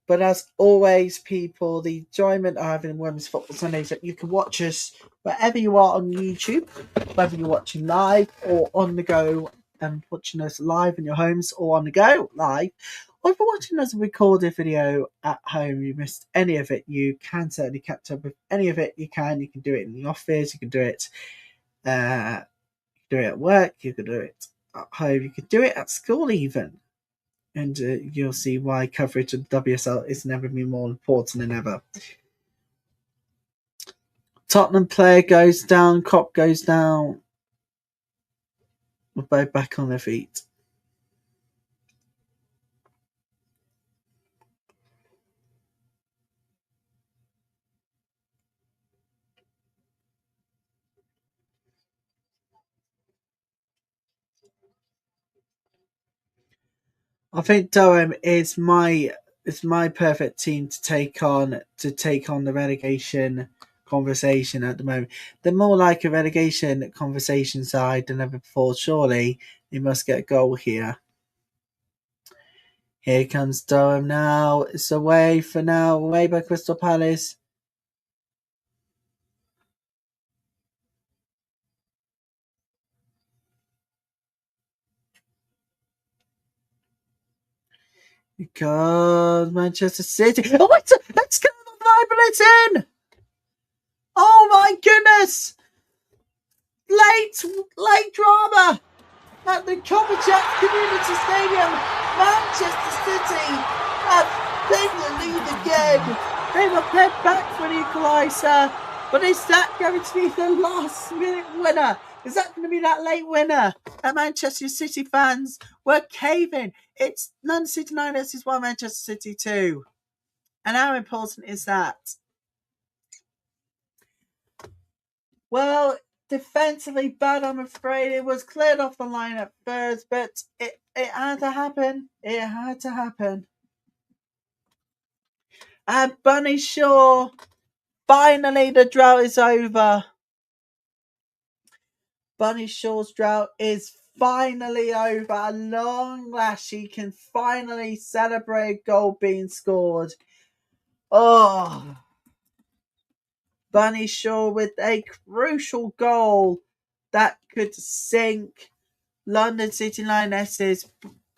But as always, people, the enjoyment of having Women's Football Sundays that you can watch us wherever you are on YouTube, whether you're watching live or on the go and watching us live in your homes or on the go live, or if you're watching us a recorded video at home, you missed any of it, you can certainly catch up with any of it. You can do it in the office, you can do it at work, you can do it at home, you can do it at school even. And you'll see why coverage of WSL is never been more important than ever. Tottenham player goes down, Cop goes down. We're both back on their feet. I think Durham is my perfect team to take on the relegation conversation at the moment. They're more like a relegation conversation side than ever before. Surely they must get a goal here. Here comes Durham now. It's away for now. Away by Crystal Palace. Because Manchester City. Oh, let's get the vibe in. Oh my goodness! Late drama. at the Copperjack Community Stadium, Manchester City have taken the lead again. They were fed back for an equaliser, but is that going to be the last minute winner? Is that going to be that late winner? And Manchester City fans were caving. It's London City Lionesses 1, Manchester City 2. And how important is that? Well, defensively bad, I'm afraid. It was cleared off the line at first, but it had to happen. It had to happen. And Bunny Shaw, finally the drought is over. Bunny Shaw's drought is finally over. At long last, she can finally celebrate a goal being scored. Oh, Bunny Shaw with a crucial goal that could sink London City Lionesses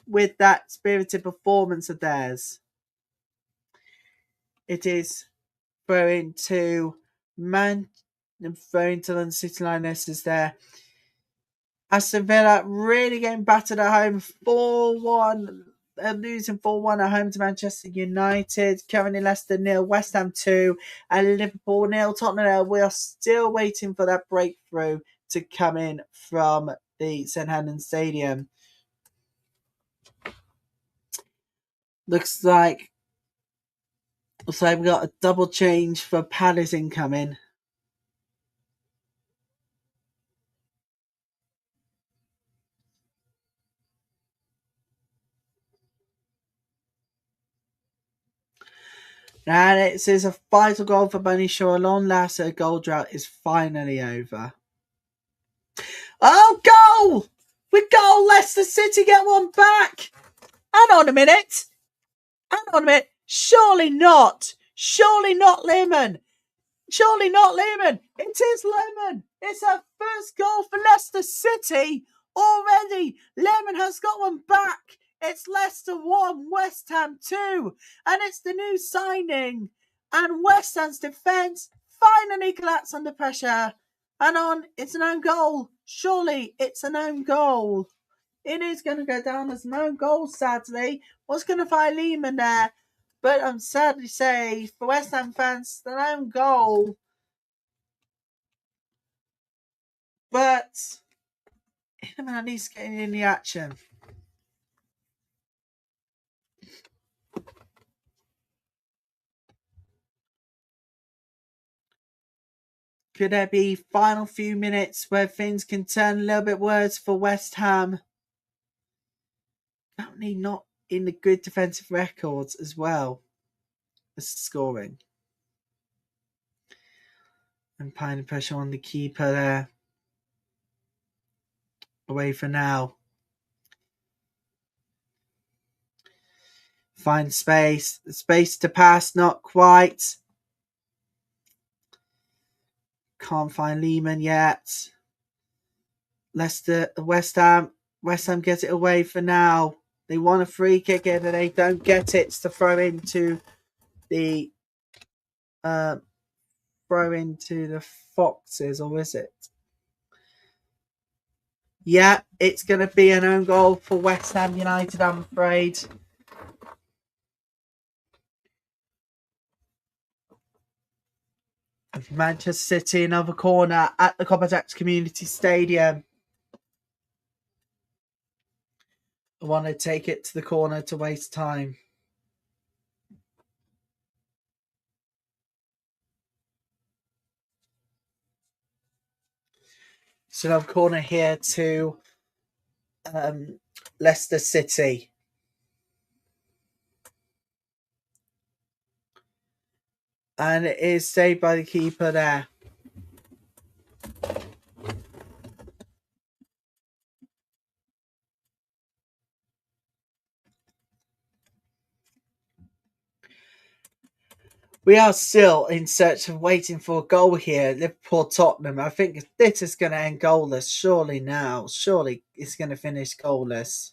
with that spirited performance of theirs. It is throwing to London City Lionesses there. Aston Villa really getting battered at home 4-1. Losing 4-1 at home to Manchester United. Currently Leicester 0, West Ham 2, and Liverpool 0, Tottenham 0. We are still waiting for that breakthrough to come in from the St Helens Stadium. Looks like we've got a double change for Palace incoming. And it says a vital goal for Bunny Shaw. Long last, a goal drought is finally over. Oh, goal! We goal! Leicester City get one back! Hang on a minute! Surely not! Surely not Lehman! Surely not Lehman! It is Lehman! It's our first goal for Leicester City already! Lehman has got one back! It's Leicester 1, West Ham 2, and it's the new signing. And West Ham's defence finally collapsed under pressure. And it's an own goal. Surely it's an own goal. It is going to go down as an own goal, sadly. Was going to find Lehman there, but I'm sad to say, for West Ham fans, it's an own goal. But him at least getting in the action. Could there be final few minutes where things can turn a little bit worse for West Ham? Apparently not in the good defensive records as well as scoring. And applying the pressure on the keeper there. Away for now. Find space. Space to pass, not quite. Can't find Lehman yet. West Ham get it away for now. They want a free kick in and they don't get it to throw into the Foxes, or is it? Yeah, it's going to be an own goal for West Ham United, I'm afraid. Manchester City, another corner at the Copperjack Community Stadium. I want to take it to the corner to waste time. So another corner here to Leicester City. And it is saved by the keeper there. We are still in search of waiting for a goal here. Liverpool Tottenham. I think this is going to end goalless. Surely now. Surely it's going to finish goalless.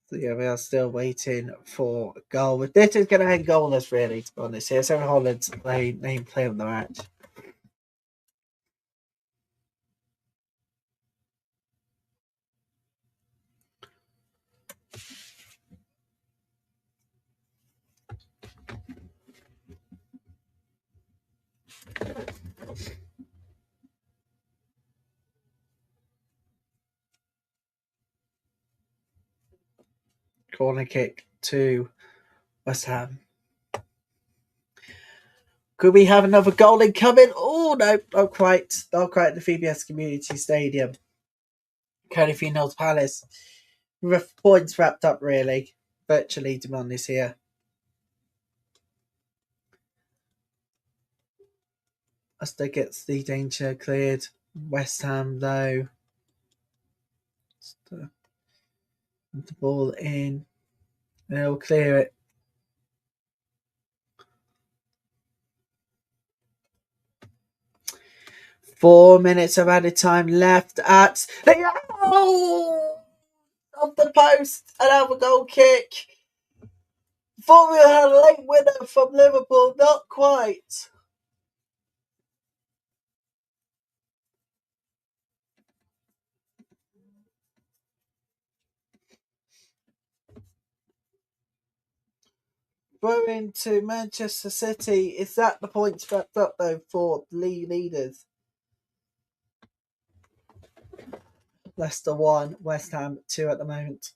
So yeah, we are still waiting for a goal. But this is going to end goalless, really, to be honest. Here, Sarah Holland's play on the match. Corner kick to West Ham. Could we have another goal incoming? Oh, no, not quite. Not quite the VBS Community Stadium. Cardiff Notts Palace. Points wrapped up, really. Virtually, to be honest, here. Leicester gets the danger cleared. West Ham, though. The ball in. They'll clear it. Four minutes of added time left at the of the post. Another goal kick. Thought we had a late winner from Liverpool. Not quite. Throw into Manchester City. Is that the points wrapped up, though, for the league leaders? Leicester 1, West Ham 2 at the moment.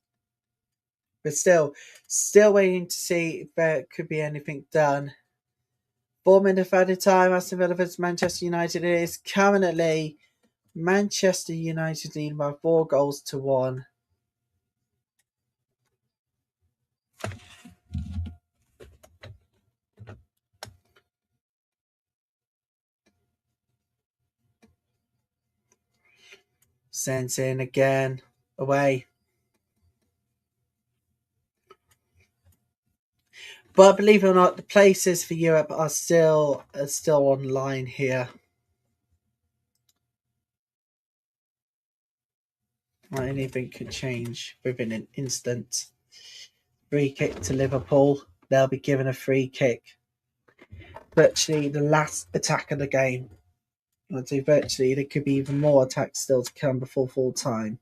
But still waiting to see if there could be anything done. 4 minutes added time. Aston Villa versus Manchester United. It is currently Manchester United leading by 4-1. Sent in again. Away. But believe it or not, the places for Europe are still online here. Anything could change within an instant. Free kick to Liverpool. They'll be given a free kick. Virtually the last attack of the game. I'd say virtually there could be even more attacks still to come before full time.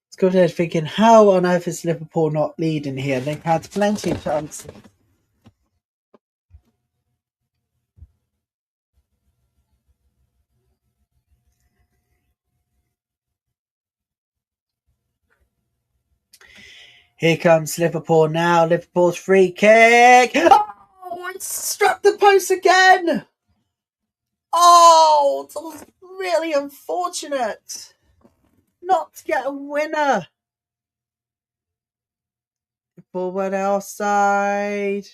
Let's go ahead thinking, how on earth is Liverpool not leading here? They've had plenty of chances. Here comes Liverpool now. Liverpool's free kick. Oh, it struck the post again. Oh, it was really unfortunate not to get a winner. Liverpool went outside.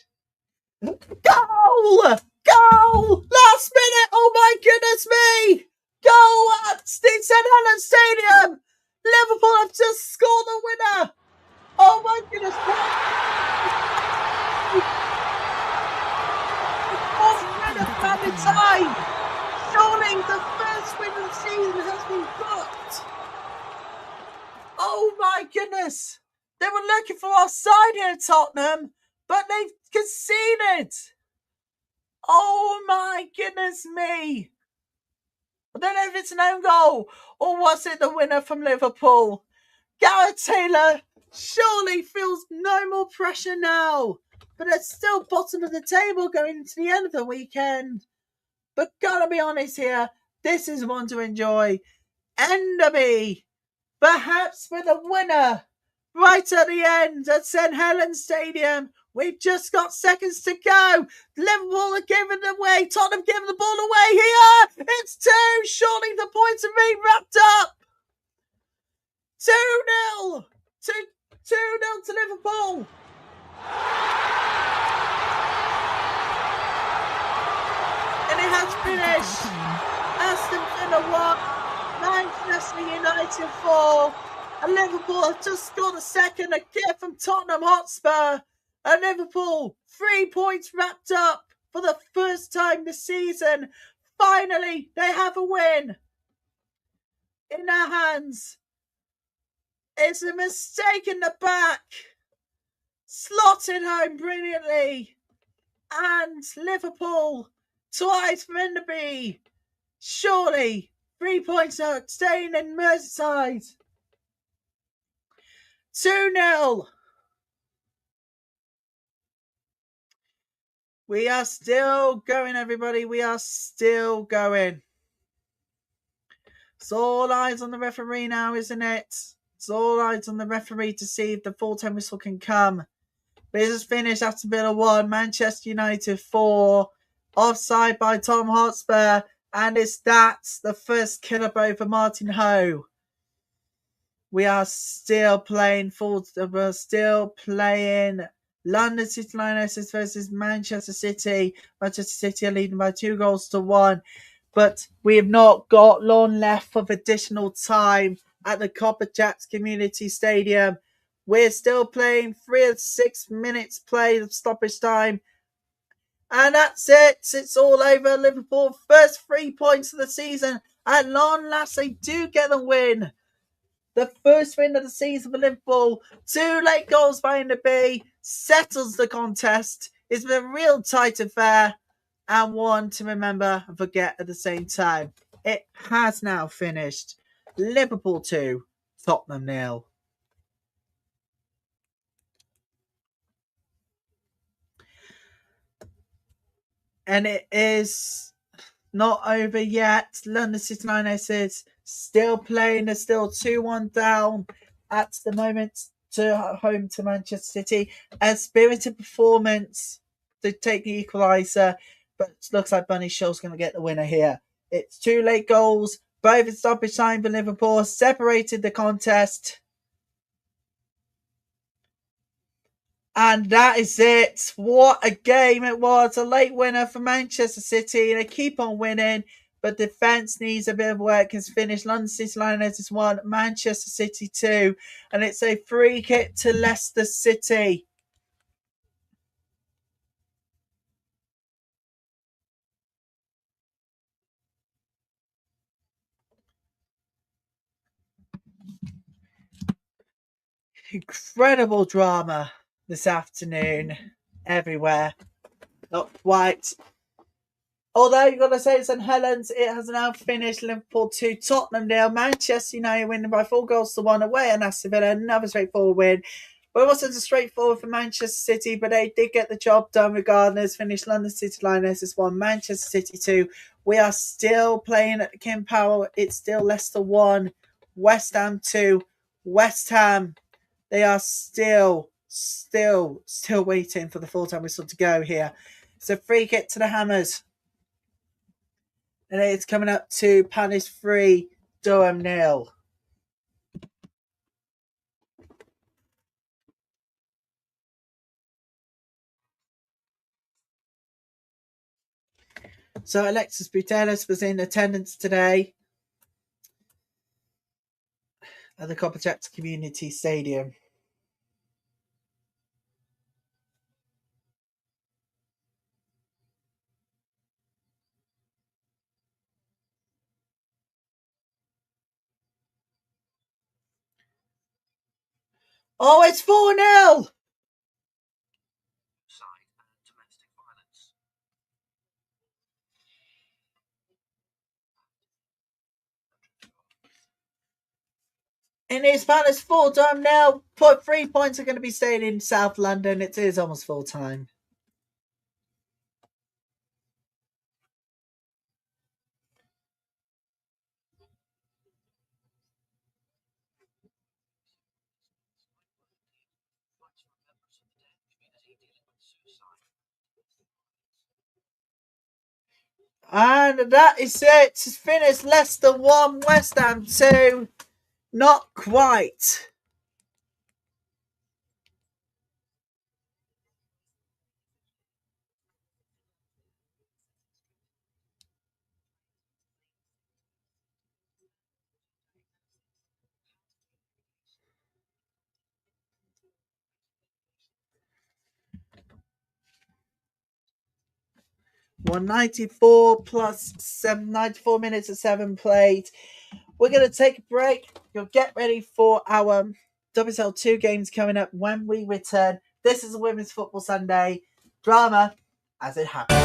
Goal! Goal! Last minute! Oh my goodness me! Goal at St Helens Stadium! Liverpool have just scored the winner! Oh my goodness! 4 minutes added time! Surely the first win of the season has been booked! Oh my goodness! They were looking for offside here, Tottenham, but they've conceded! Oh my goodness me! I don't know if it's an own goal or was it the winner from Liverpool. Gareth Taylor surely feels no more pressure now, but it's still bottom of the table going into the end of the weekend. But gotta be honest here, this is one to enjoy. Enderby, perhaps with a winner right at the end at St Helens Stadium. We've just got seconds to go. Liverpool are giving it away. Tottenham giving the ball away here. It's 2. Surely the points are being wrapped up. 2-0. 2-0 to Liverpool. And it has finished. Aston Villa 1, Manchester United 4. And Liverpool have just scored a second again from Tottenham Hotspur. And Liverpool, 3 points wrapped up for the first time this season. Finally, they have a win in their hands. It's a mistake in the back. Slotted home brilliantly. And Liverpool, twice for Enderby. Surely, 3 points are staying in Merseyside. 2-0. We are still going, everybody. We are still going. It's all eyes on the referee now, isn't it? It's all eyes on the referee to see if the full-time whistle can come. Business finished. Aston Villa 1, Manchester United 4. Offside by Tom Hotspur. And it's the first killer blow for Martin Ho. We are still playing we're still playing London City Lionesses versus Manchester City. Manchester City are leading by 2-1. But we have not got long left of additional time at the Copper Jacks Community Stadium. We're still playing 3 of 6 minutes play of stoppage time. And that's it. It's all over. Liverpool, first 3 points of the season. At long last, they do get the win. The first win of the season for Liverpool. 2 late goals by Enderby settles the contest. It's been a real tight affair and one to remember and forget at the same time. It has now finished. Liverpool 2, Tottenham 0. And it is not over yet. London City Lionesses still playing. They're still 2-1 down at the moment to home to Manchester City. A spirited performance to take the equaliser, but it looks like Bunny Shaw's going to get the winner here. It's 2 late goals, both in stoppage time for Liverpool, separated the contest. And that is it. What a game it was. A late winner for Manchester City. And they keep on winning. But defence needs a bit of work. Has finished London City Lionesses 1, Manchester City 2. And it's a free kick to Leicester City. Incredible drama this afternoon. Everywhere. Not quite. Although you've got to say St Helens, it has now finished Liverpool 2, Tottenham 0. Manchester United winning by 4-1 away and Aston Villa, another straightforward win. But it wasn't as straightforward for Manchester City, but they did get the job done regardless. Finished London City Lionesses 1, Manchester City 2. We are still playing at the King Power. It's still Leicester 1, West Ham 2. West Ham, they are still waiting for the full-time whistle to go here. It's a free kick to the Hammers. And it's coming up to Palace 3, Durham 0. So Alexis Putellas was in attendance today at the Copper Jacks Community Stadium. Oh, it's 4-0! And it's Palace 4, Durham 0. 3 points are going to be staying in South London. It is almost full time. And that is it. It's finished. Leicester 1, West Ham 2. Not quite. 194 plus 94 minutes of 7 played. We're going to take a break. You'll get ready for our WSL2 games coming up when we return. This is a Women's Football Sunday drama as it happens.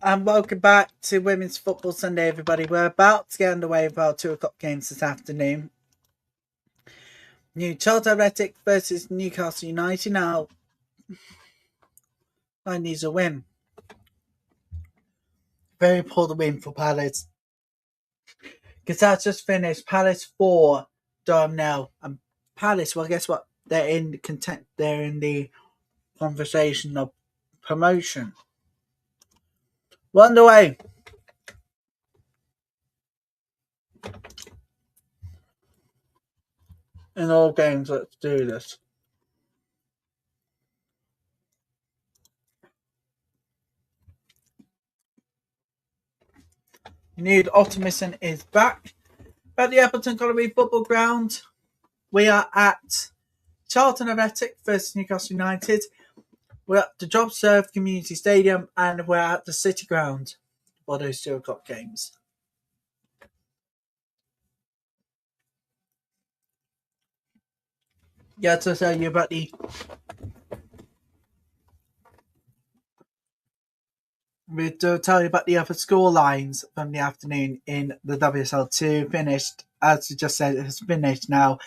And welcome back to Women's Football Sunday, everybody. We're about to get underway with our 2 o'clock games this afternoon. New Charlton Athletic versus Newcastle United. Now, I need a win. Very important win for Palace. Because that's just finished. Palace 4, Durham nil. And Palace, well, guess what? They're in the conversation of promotion. We're underway. In all games, let's do this. Nude Optimism is back at the Everton Colliery Football Ground. We are at Charlton Athletic versus Newcastle United. We're at the Job Served Community Stadium and we're at the City Ground for those 2 o'clock games. Yeah, to tell you about the other score lines from the afternoon in the WSL2. Finished, as you just said, it has finished now.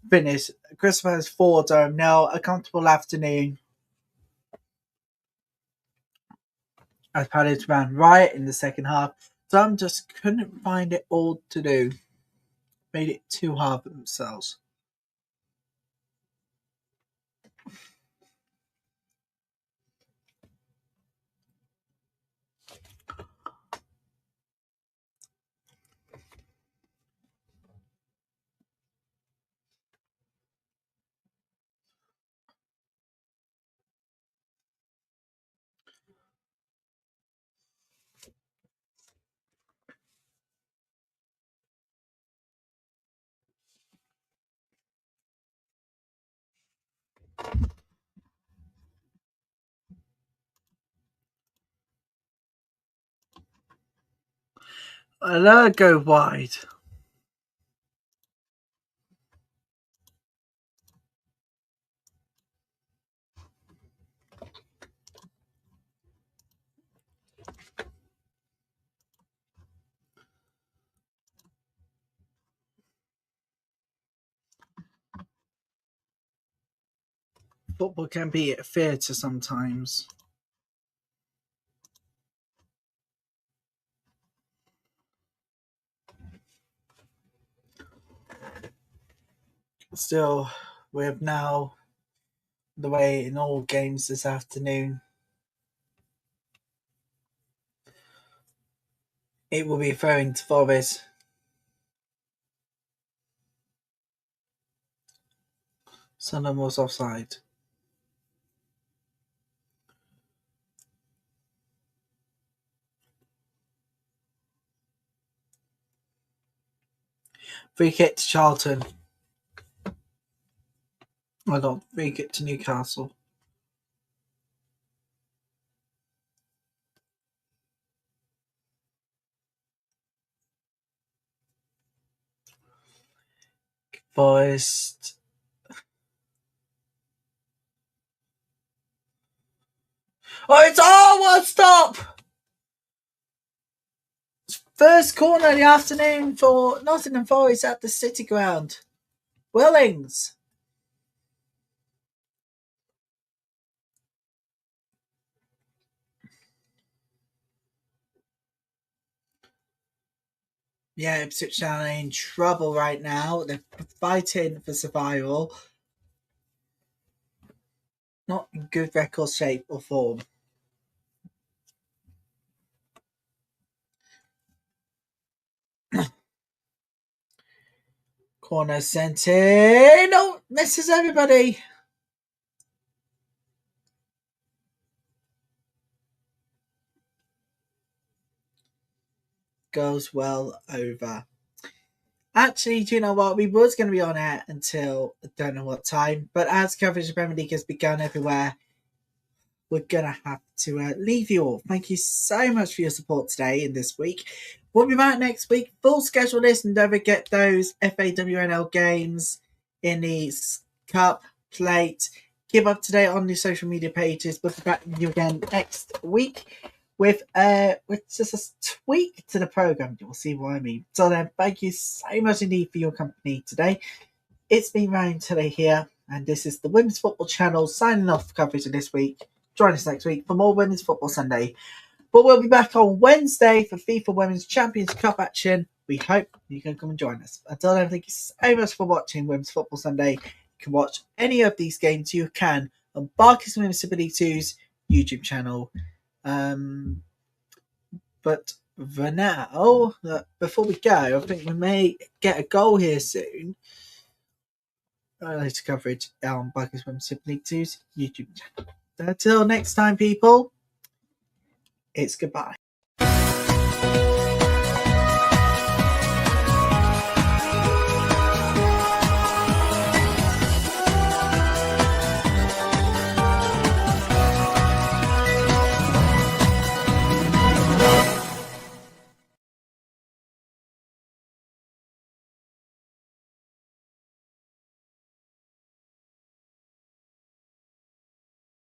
Finished Christmas 4, Durham nil. A comfortable afternoon as Palace ran right in the second half. Durham just couldn't find it all to do. Made it too hard for themselves. I let it go wide. Football can be a theatre sometimes. Still, we have now the way in all games this afternoon. It will be throwing to Forest. Sunderland was offside. Free kick to Charlton. I got free kick to Newcastle. Forest. Oh, it's one stop! First corner of the afternoon for Nottingham Forest at the City Ground. Willings. Yeah, Ipswich Town are in trouble right now. They're fighting for survival. Not in good record shape or form. Corner sent in. No, misses everybody. Goes well over. Actually, do you know what? We was going to be on air until I don't know what time, but as coverage of Premier League has begun everywhere, we're going to have to leave you all. Thank you so much for your support today and this week. We'll be back next week. Full schedule list, and don't forget those FAWNL games in the Cup plate. Keep up to date on the social media pages. We'll be back with you again next week. with just a tweak to the program. You'll see what I mean. So then, thank you so much indeed for your company today. It's been Ryan today here, and this is the Women's Football Channel signing off coverage of this week. Join us next week for more Women's Football Sunday. But we'll be back on Wednesday for FIFA Women's Champions Cup action. We hope you can come and join us. Until then, thank you so much for watching Women's Football Sunday. You can watch any of these games you can on Barclays Women's Super League 2's YouTube channel. But for now, before we go, I think we may get a goal here soon. Later coverage on Barclays Women's Super League 2's YouTube channel. Until next time, people, it's goodbye.